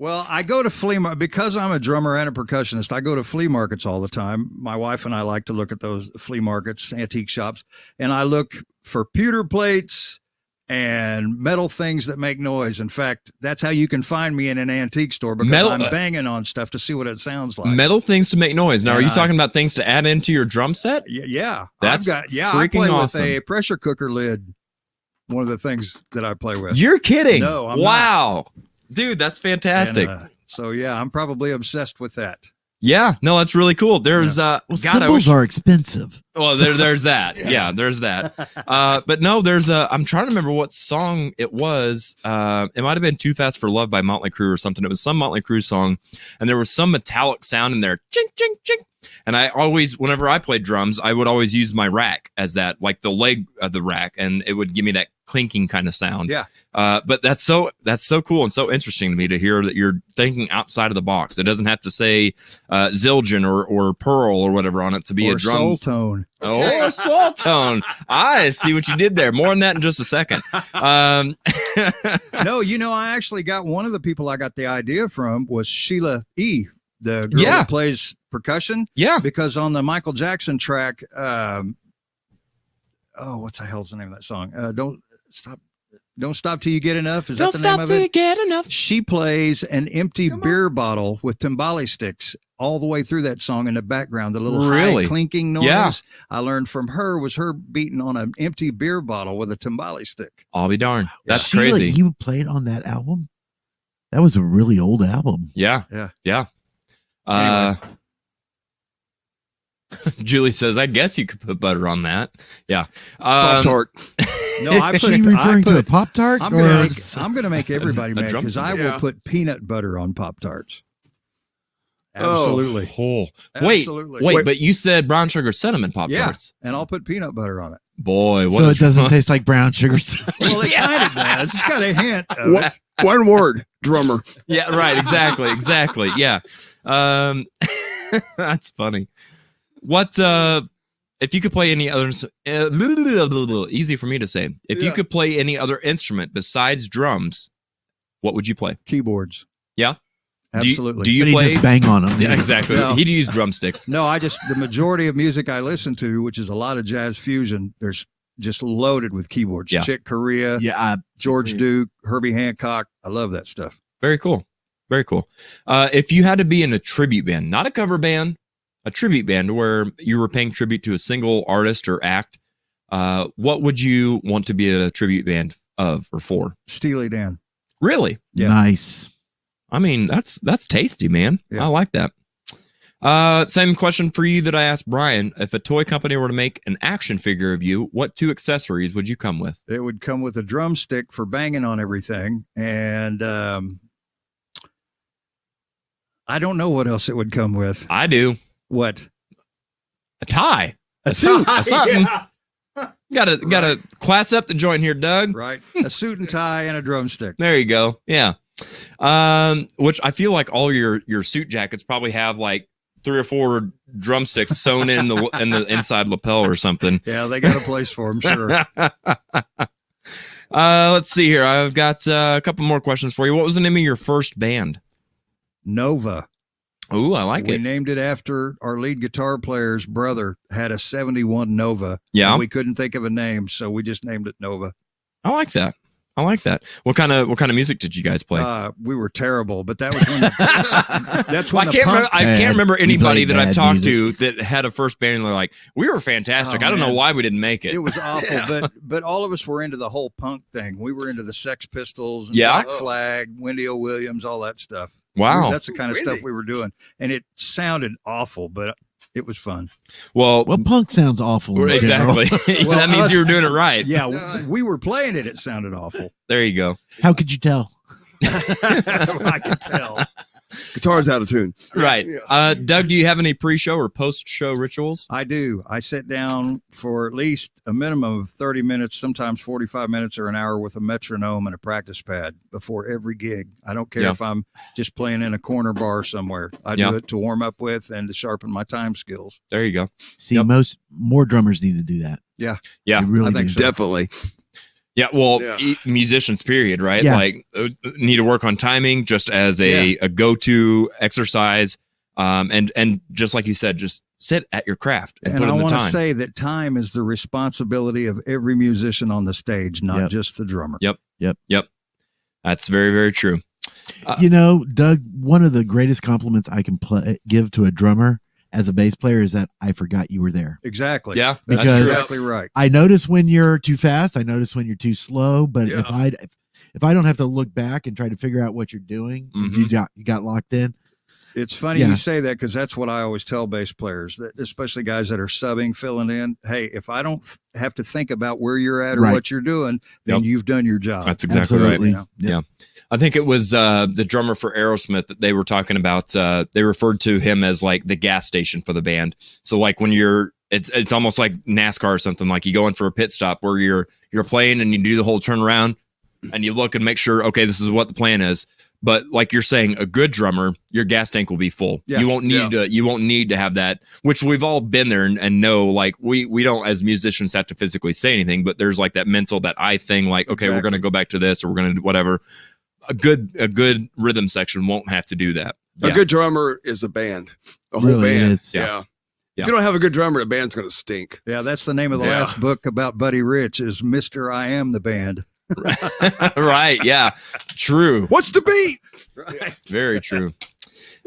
Well, I go to flea market because I'm a drummer and a percussionist. I go to flea markets all the time. My wife and I like to look at those flea markets, antique shops, and I look for pewter plates and metal things that make noise. In fact, that's how you can find me in an antique store because I'm banging on stuff to see what it sounds like. Metal things to make noise. Now, And are you talking about things to add into your drum set? Yeah. That's I freaking play awesome. with a pressure cooker lid. One of the things that I play with. You're kidding. No, I'm wow. Dude, that's fantastic. And, so yeah, I'm probably obsessed with that. Yeah, no, that's really cool. There's God, I Cymbals wish, are expensive. well, there's that. Yeah, there's that. But no, there's I'm trying to remember what song it was. It might have been Too Fast for Love by Motley Crue or something. It was some Motley Crue song, and there was some metallic sound in there. Chink, chink, chink. And I always, whenever I played drums, I would always use my rack as that, like the leg of the rack, and it would give me that clinking kind of sound. Yeah. But that's so cool and so interesting to me to hear that you're thinking outside of the box. It doesn't have to say Zildjian or Pearl or whatever on it to be Or a drum. soul tone. Oh, soul tone. I see what you did there. More on that in just a second. No, I actually got one of the people I got the idea from was Sheila E., the girl Yeah. that plays percussion. Yeah. Because on the Michael Jackson track, what the hell's the name of that song? Don't stop till you get enough. Is Don't that the name stop of till you it? get enough. She plays an empty beer bottle with timbale sticks all the way through that song in the background. The little Really? high clinking noise Yeah. I learned from her was her beating on an empty beer bottle with a timbale stick. I'll be darned. That's Sheila, crazy. You played on that album? That was a really old album. Yeah. Yeah. Yeah. Anyway. Julie says, I guess you could put butter on that. Yeah. Pop Tart. No, I Is put. she referring to a Pop Tart? I'm gonna make everybody A mad drum because I stick. will put peanut butter on Pop Tarts. Oh. Absolutely. Oh, wait, Absolutely. wait, but you said brown sugar cinnamon Pop Yeah, Tarts. and I'll put peanut butter on it. Boy, what So a- it doesn't taste like brown sugar. Well, it kind of does. It's got a hint. Of What? One word, drummer. Yeah, right. Exactly. Yeah. That's funny. What if you could play any other easy for me to say. If you Yeah. could play any other instrument besides drums, what would you play? keyboards. Yeah? Absolutely. Do you But he play just bang on them. Yeah, exactly. No. He'd use drumsticks. No, the majority of music I listen to, which is a lot of jazz fusion, there's just loaded with keyboards. Yeah. Chick Corea, Yeah, George Duke, Herbie Hancock. I love that stuff. Very cool. Very cool. If you had to be in a tribute band, not a cover band, a tribute band where you were paying tribute to a single artist or act, what would you want to be a tribute band of or for? Steely Dan. Really? Yeah. Nice. I mean, that's tasty, man. Yeah. I like that. Same question for you that I asked Brian. If a toy company were to make an action figure of you, what 2 accessories would you come with? It would come with a drumstick for banging on everything. And I don't know what else it would come with. I do. What? A tie. A suit. A something. Yeah, Gotta class up the joint here, Doug. right. A suit and tie and a drumstick. There you go. Yeah. Which I feel like all your suit jackets probably have like 3 or 4 drumsticks sewn in the inside lapel or something. Yeah, they got a place for them, sure. Let's see here. I've got a couple more questions for you. What was the name of your first band? Nova. Ooh, I like We it. named it after our lead guitar player's brother had a 71 Nova. Yeah. And we couldn't think of a name, so we just named it Nova. I like that. I like that. What kind of music did you guys play? We were terrible, but that was when that's when Well, I can't remember anybody played that I've bad talked to that had a first band and they're like, we were fantastic. Oh, I don't know man. why we didn't make it. It was awful, but all of us were into the whole punk thing. We were into the Sex Pistols, and Yeah. Black Flag, Wendy O. Williams, all that stuff. Wow. That's the kind of Really? stuff we were doing, and it sounded awful, but it was fun. Well, Well, punk sounds awful. in general. exactly. Well, that means us- you were doing it right. Yeah, we were playing it. It sounded awful. There you go. How could you tell? I could tell. Guitar's out of tune. Right. Yeah. Doug, do you have any pre-show or post-show rituals? I do. I sit down for at least a minimum of 30 minutes, sometimes 45 minutes or an hour with a metronome and a practice pad before every gig. I don't care Yeah. if I'm just playing in a corner bar somewhere. I Yeah. do it to warm up with and to sharpen my time skills. There you go. See, Yep. more drummers need to do that. Yeah. Yeah. They really I think do. so. Definitely. Yeah, well, Yeah. musicians, period, right? Yeah. Like, need to work on timing just as a go-to exercise. And just like you said, just sit at your craft and And put I in the want to time. say that time is the responsibility of every musician on the stage, not Yep. just the drummer. That's very, very true. You know, Doug, one of the greatest compliments I can give to a drummer as a bass player is that I forgot you were there. Exactly. Yeah, That's because- exactly right. I notice when you're too fast. I notice when you're too slow. But Yeah. if I don't have to look back and try to figure out what you're doing, and Mhm. you got locked in. It's funny Yeah. you say that because that's what I always tell bass players, that especially guys that are subbing, filling in. Hey, if I don't have to think about where you're at or Right. what you're doing, then Yep. you've done your job. That's exactly right. Absolutely. You know? Yep. I think it was the drummer for Aerosmith that they were talking about. They referred to him as like the gas station for the band. So like when it's almost like NASCAR or something. Like you go in for a pit stop where you're playing and you do the whole turnaround and you look and make sure, okay, this is what the plan is. But like you're saying, a good drummer, your gas tank will be full. Yeah. You won't need to have that, which we've all been there and know. Like we don't as musicians have to physically say anything, but there's like that mental, that I thing. Like, okay, we're Exactly. gonna go back to this, or we're gonna do whatever. A good rhythm section won't have to do that. A good drummer is a band. A whole Really band. is. Yeah. Yeah. If you don't have a good drummer, the band's going to stink. Yeah, that's the name of the Yeah. last book about Buddy Rich is Mr. I Am the Band. Right? Yeah. True. What's the beat? Very true.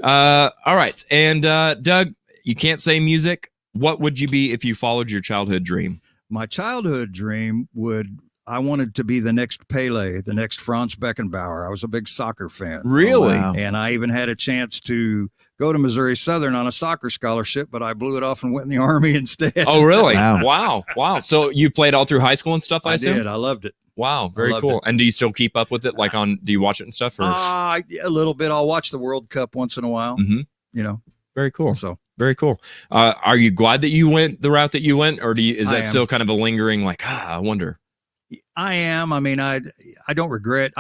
All right. And Doug, you can't say music. What would you be if you followed your childhood dream? My childhood dream would I wanted to be the next Pele, the next Franz Beckenbauer. I was a big soccer fan. Really? Wow. And I even had a chance to go to Missouri Southern on a soccer scholarship, but I blew it off and went in the Army instead. Oh, really? Wow. Wow. So you played all through high school and stuff, I I assume? did. I loved it. Wow. Very loved cool. it. And do you still keep up with it? Like do you watch it and stuff? Or? A little bit. I'll watch the World Cup once in a while, Mhm. you know. Very cool. So Very cool. Are you glad that you went the route that you went, or is I that am. still kind of a lingering, like, I wonder? I am. I mean, I don't regret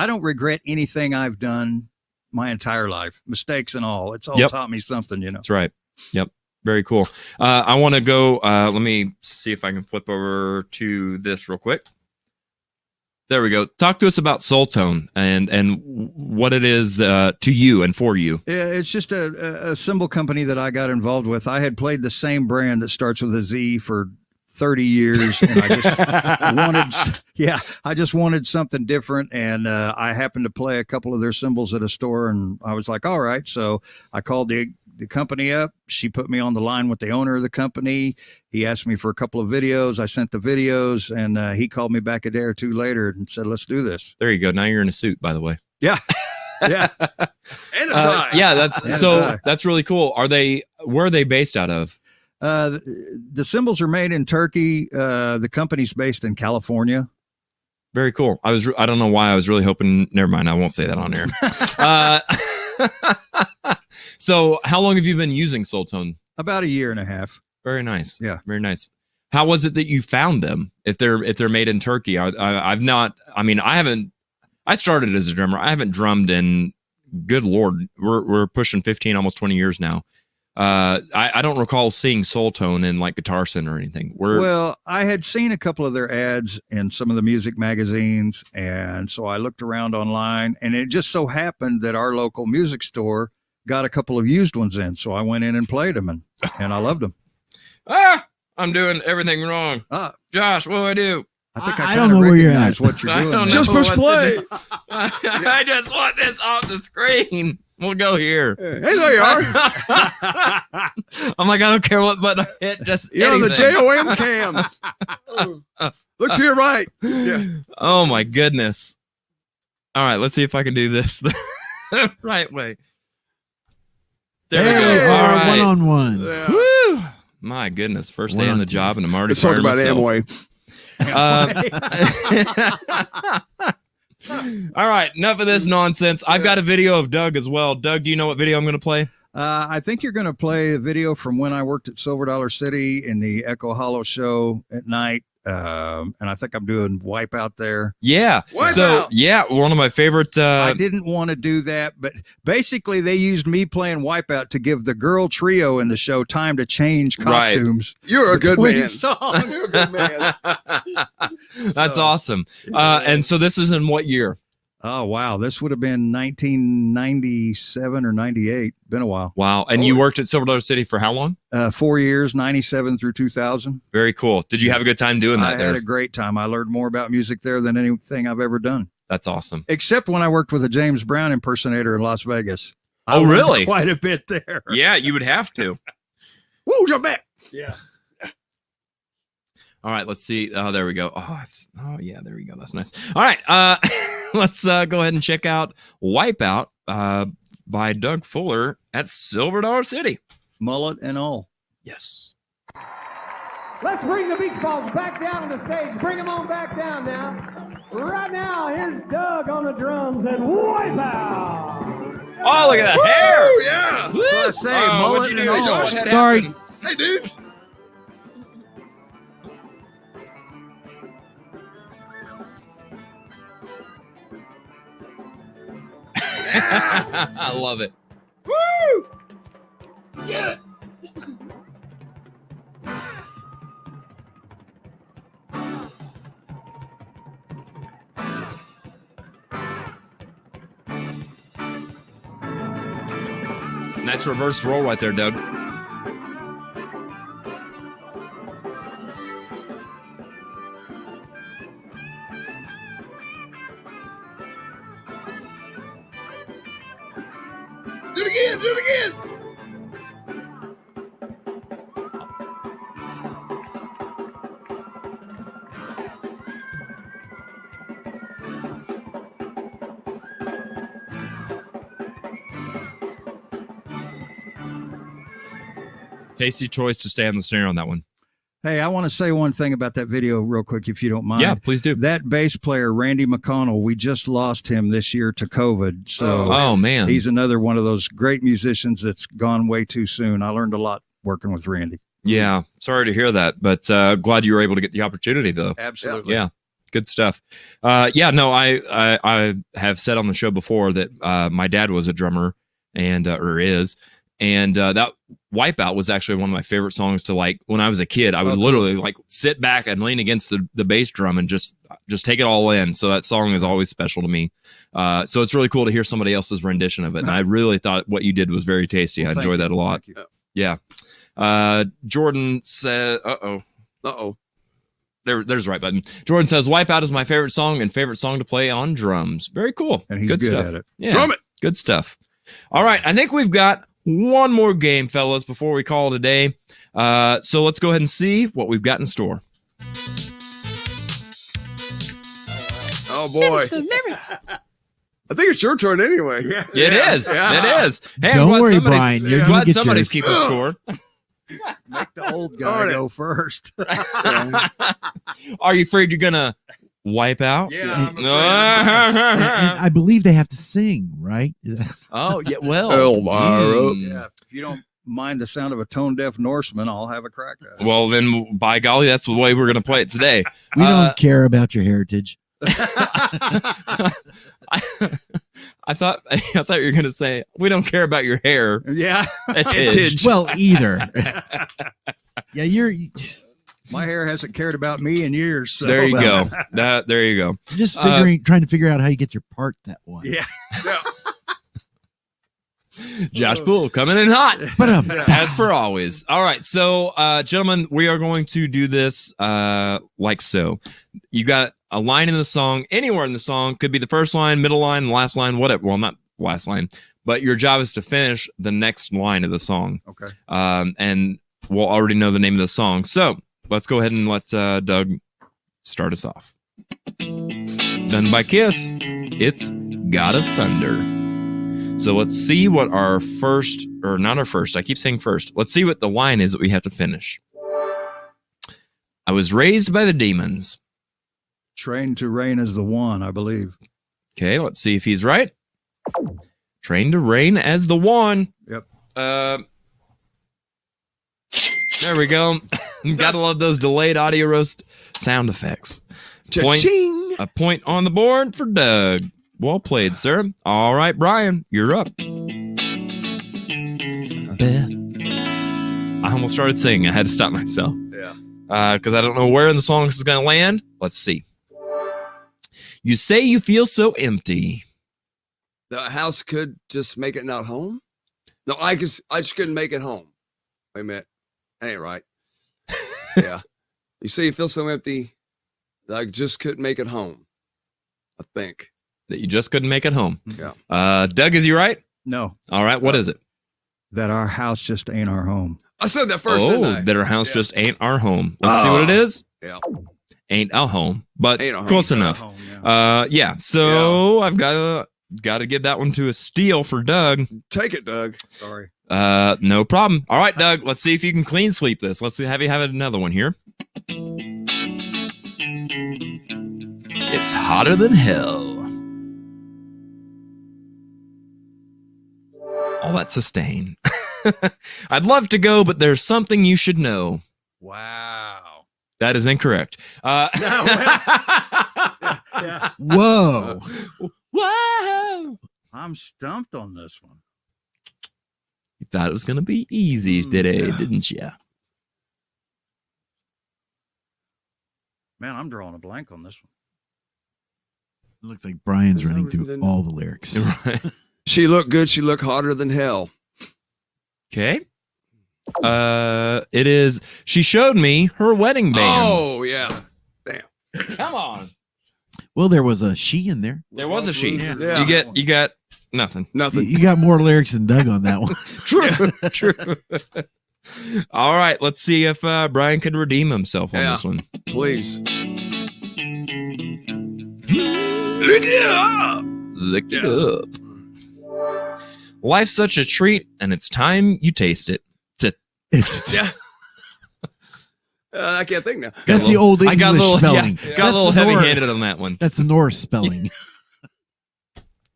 anything I've done my entire life, mistakes and all. It's all Yep. taught me something, you know. That's right. Yep. Very cool. I want to go. Let me see if I can flip over to this real quick. There we go. Talk to us about Soultone and what it is to you and for you. Yeah, it's just a cymbal company that I got involved with. I had played the same brand that starts with a Z for 30 years, and I just wanted something different. And I happened to play a couple of their cymbals at a store, and I was like, all right. So I called the company up. She put me on the line with the owner of the company. He asked me for a couple of videos. I sent the videos, and he called me back a day or two later and said, let's do this. There you go. Now you're in a suit, by the way. Yeah. Yeah. And a tie. Yeah, And a tie. that's really cool. Where are they based out of? The cymbals are made in Turkey. The company's based in California. Very cool. I don't know why I was really hoping. Never mind. I won't say that on air. So how long have you been using Soultone? About a year and a half. Very nice. Yeah. Very nice. How was it that you found them? If they're made in Turkey, I've not. I mean, I haven't. I started as a drummer. I haven't drummed in. Good Lord, we're pushing 15, almost 20 years now. I don't recall seeing Soultone in like Guitar Center or anything. Well, I had seen a couple of their ads in some of the music magazines, and so I looked around online, and it just so happened that our local music store got a couple of used ones in, so I went in and played them, and I loved them. I'm doing everything wrong. Josh, what do I do? I think I I don't kind of know where you're recognize at. what you're I doing. don't there. Just know push what to play. do. I just want this off the screen. We'll go here. Hey, there you are. I'm like, I don't care what button I hit. Just You're on the anything. JOM cam. Look to your right. Yeah. Oh my goodness. All right, let's see if I can do this the right way. There we Hey, go. All right. one-on-one. Yeah. Woo! My goodness, first day on the job, and I'm already Let's talk fired about myself. Amway. All right, enough of this nonsense. I've got a video of Doug as well. Doug, do you know what video I'm going to play? I think you're going to play a video from when I worked at Silver Dollar City in the Echo Hollow show at night. And I think I'm doing Wipeout there. Yeah. Wipeout. So, yeah, one of my favorite. I didn't want to do that, but basically they used me playing Wipeout to give the girl trio in the show time to change Right. costumes. You're a good between man. songs. You're a good man. That's So, awesome. And so this is in what year? Oh, wow. This would have been 1997 or 98. Been a while. Wow. And you worked at Silver Dollar City for how long? 4 years, 97 through 2000. Very cool. Did you have a good time doing that I there? had a great time. I learned more about music there than anything I've ever done. That's awesome. Except when I worked with a James Brown impersonator in Las Vegas. I Oh, learned really? Quite a bit there. Yeah, you would have to. Woo, jump back. Yeah. All right, let's see. Oh, there we go. Oh, yeah, there we go. That's nice. All right, let's go ahead and check out Wipeout by Doug Fuller at Silver Dollar City. Mullet and all. Yes. Let's bring the beach balls back down on the stage. Bring them on back down now. Right now, here's Doug on the drums and Wipeout. Oh, look at that hair. Oh, yeah. That's what I say. Oh, Mullet what'd you and do, all. Josh? What Sorry. happened? Hey, dude. I love it. Woo! Yeah. Nice reverse roll right there, Doug. Do it again. Do it again. Tasty choice to stay on the snare on that one. Hey, I want to say one thing about that video real quick, if you don't mind. Yeah, please do. That bass player, Randy McConnell, we just lost him this year to COVID. So Oh man, he's another one of those great musicians that's gone way too soon. I learned a lot working with Randy. yeah. Sorry to hear that, but glad you were able to get the opportunity though. Absolutely. Yeah, good stuff. I have said on the show before that my dad was a drummer and or is, and that Wipeout was actually one of my favorite songs to like when I was a kid. I would literally like sit back and lean against the bass drum and just take it all in. So that song is always special to me. So it's really cool to hear somebody else's rendition of it. And I really thought what you did was very tasty. I enjoyed that a lot. Yeah. Jordan said, there's the right button. Jordan says, Wipeout is my favorite song and favorite song to play on drums. Very cool. And he's good stuff. at it. Yeah. Drum it. Good stuff. All right. I think we've got one more game, fellas, before we call it a day. So let's go ahead and see what we've got in store. Oh boy. I think it's your turn anyway. It is. It is. Hey, Don't I'm glad worry, somebody's- Brian. You're I'm gonna glad get somebody's yours. keeping score. Make the old guy go first. Are you afraid you're gonna wipe out? Yeah. And I believe they have to sing, right? Oh yeah. Well, Elvira. Yeah. If you don't mind the sound of a tone deaf Norseman, I'll have a crack at it. Well, then, by golly, that's the way we're gonna play it today. We don't care about your heritage. I thought you were gonna say we don't care about your hair. Yeah. Edge. Well, either. Yeah, My hair hasn't cared about me in years. So. There you go. There you go. just trying to figure out how you get your part that one. Yeah. Josh Poole coming in hot. But As per always. All right. So, gentlemen, we are going to do this like so. You got a line in the song, anywhere in the song, could be the first line, middle line, last line, whatever. Well, not last line, but your job is to finish the next line of the song. Okay. And we'll already know the name of the song. So let's go ahead and let Doug start us off. Done by Kiss. It's God of Thunder. So let's see what our first, or not our first, I keep saying first. Let's see what the line is that we have to finish. I was raised by the demons. Trained to reign as the one, I believe. Okay, let's see if he's right. Trained to reign as the one. Yep. There we go. Gotta love those delayed audio roast sound effects. Cha-ching. A point on the board for Doug. Well played, sir. All right, Brian, you're up. Beth. I almost started singing. I had to stop myself. Yeah. Because I don't know where in the song this is going to land. Let's see. You say you feel so empty. The house could just make it not home. No, I just couldn't make it home. Wait a minute. That ain't right. Yeah. You say you feel so empty that I just couldn't make it home. I think. That you just couldn't make it home. Yeah. Doug, is he right? No. All right. What is it? That our house just ain't our home. I said that first, didn't I? That our house just ain't our home. Let's see what it is. Yeah. Ain't our home, but Ain't our home. close Ain't our enough. home, yeah. Yeah. So I've got to give that one to a steal for Doug. Take it, Doug. Sorry. No problem. All right, Doug. Let's see if you can clean sweep this. Let's see. Have you have another one here? It's hotter than hell. Oh, that's sustain. I'd love to go, but there's something you should know. Wow. That is incorrect. Whoa. Whoa. I'm stumped on this one. You thought it was going to be easy today, didn't you? Man, I'm drawing a blank on this one. It looks like Brian's running There's through no- all the lyrics. Right. She looked good. She looked hotter than hell. Okay. It is. She showed me her wedding band. Oh, yeah. Damn. Come on. Well, there was a she in there. There was a she. Yeah. You got nothing. Nothing. You got more lyrics than Doug on that one. True. All right. Let's see if Brian can redeem himself on Yeah. this one. Please. Look it up. Lick it up. Life's such a treat, and it's time you taste it. It's Yeah. I can't think now. that's the old English I got a little, spelling. yeah, got That's a little the Norse- heavy-handed on that one. That's the Norse spelling.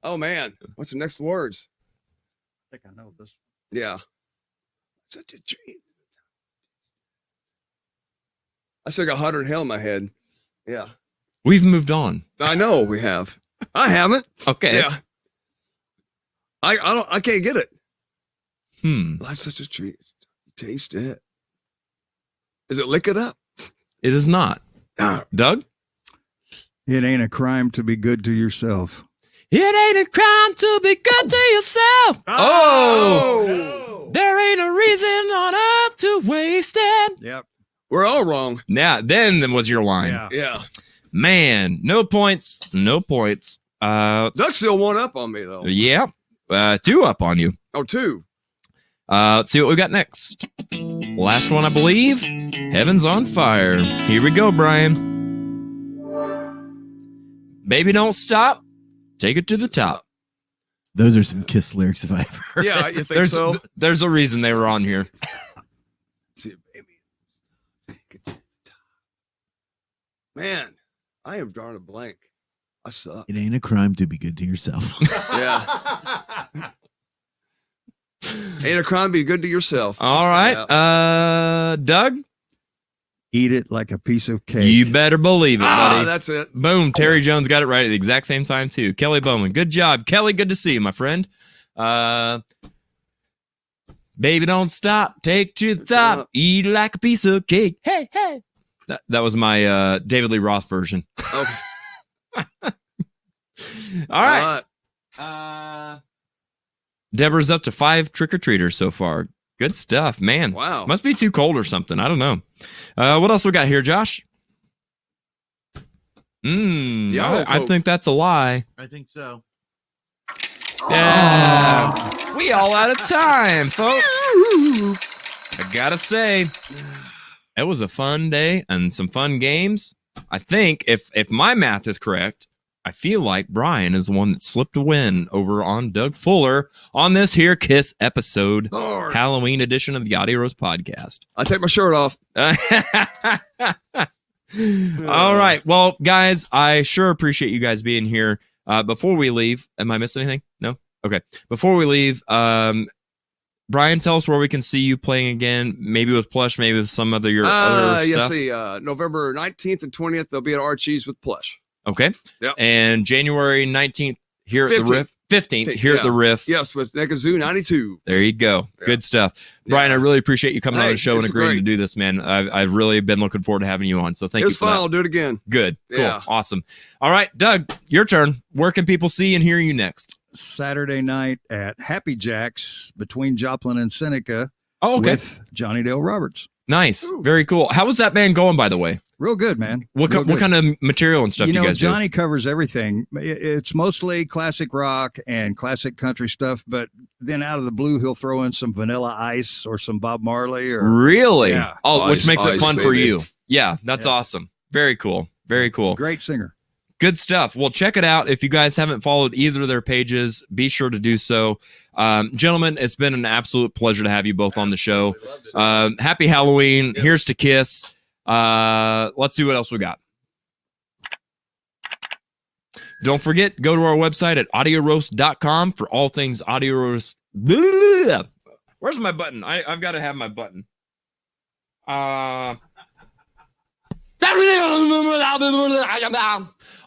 Oh man, what's the next words? I think I know this. Yeah. Such a dream. I still got 100 hell in my head. Yeah. We've moved on. I know we have. I haven't. Okay. Yeah. I can't get it. Life's such a treat. Taste it. Is it lick it up? It is not. Doug? It ain't a crime to be good to yourself. It ain't a crime to be good to yourself. Oh. There ain't a reason on earth to waste it. Yep. We're all wrong. Now, then was your line. Yeah. Yeah. Man, no points. No points. Doug still one up on me though. Yeah. 2 up on you. Oh, 2. Let's see what we got next. Last one, I believe. Heaven's on Fire. Here we go, Brian. Baby, don't stop. Take it to the top. Those are some Kiss lyrics if I ever heard. Yeah, you think so? There's a reason they were on here. See, baby. Take it to the top. Man, I am drawing a blank. I suck. It ain't a crime to be good to yourself. Yeah. Ain't a crime, be good to yourself. All right. Doug? Eat it like a piece of cake. You better believe it, buddy. That's it. Boom. Terry Jones got it right at the exact same time, too. Kelly Bowman. Good job. Kelly, good to see you, my friend. Baby, don't stop. Take to the top. Eat like a piece of cake. Hey, hey. That was my David Lee Roth version. Okay. All right. Deborah's up to 5 trick-or-treaters so far. Good stuff, man. Wow. Must be too cold or something. I don't know. What else we got here, Josh? I think that's a lie. I think so. Yeah. We all out of time, folks. I gotta say, it was a fun day and some fun games. I think if my math is correct, I feel like Brian is the one that slipped a win over on Doug Fuller on this here Kiss episode, Lord. Halloween edition of the Audio Roast podcast. I take my shirt off. All right. Well, guys, I sure appreciate you guys being here. Before we leave, am I missing anything? No? Okay. Before we leave, Brian, tell us where we can see you playing again, maybe with Plush, maybe with some other your other Yes, stuff. see, November 19th and 20th, they'll be at Archie's with Plush. Okay. Yep. And January 19th here at the 15th. Riff. 15th here at the Riff. Yes, with Nekazoo 92. There you go. Yeah. Good stuff. Brian, I really appreciate you coming on Hey, the show and this is agreeing great. to do this, man. I've really been looking forward to having you on. So thank It you was for fun. that. I'll do it again. Good. Cool. Yeah. Awesome. All right, Doug, your turn. Where can people see and hear you next? Saturday night at Happy Jack's between Joplin and Seneca Oh, okay. with Johnny Dale Roberts. Nice. Ooh. Very cool. How was that band going, by the way? Real good, man. What Real good. kind of material and stuff You do know, you guys Johnny covers everything. It's mostly classic rock and classic country stuff, but then out of the blue, he'll throw in some Vanilla Ice or some Bob Marley. do? Or Really? Yeah. Oh, which Ice, makes it ice, fun for baby. you. Yeah, that's Yeah. awesome. Very cool. Very cool. Great singer. Good stuff. Well, check it out. If you guys haven't followed either of their pages, be sure to do so. Gentlemen, it's been an absolute pleasure to have you both on the show. Happy Halloween. Yes. Here's to Kiss. Let's see what else we got. Don't forget, go to our website at audioroast.com for all things audio roast. Where's my button? I've got to have my button.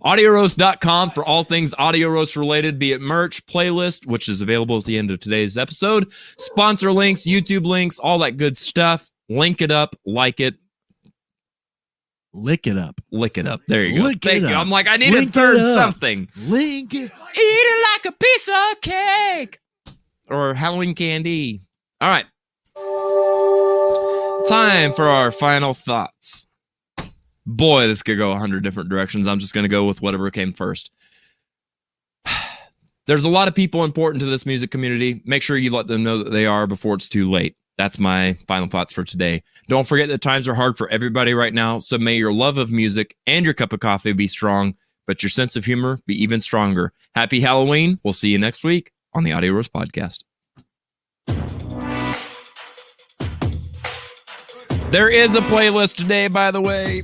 AudioRoast.com for all things Audio Roast related, be it merch, playlist, which is available at the end of today's episode, sponsor links, YouTube links, all that good stuff. Link it up, like it, Lick it up. lick it up. There you go. Lick it Thank you. up. I'm like, I need Link a third it up. something. Link it. Eat it like a piece of cake. Or Halloween candy. All right. Time for our final thoughts. Boy, this could go 100 different directions. I'm just going to go with whatever came first. There's a lot of people important to this music community. Make sure you let them know that they are before it's too late. That's my final thoughts for today. Don't forget that times are hard for everybody right now, so may your love of music and your cup of coffee be strong, but your sense of humor be even stronger. Happy Halloween. We'll see you next week on the Audio Roast Podcast. There is a playlist today, by the way.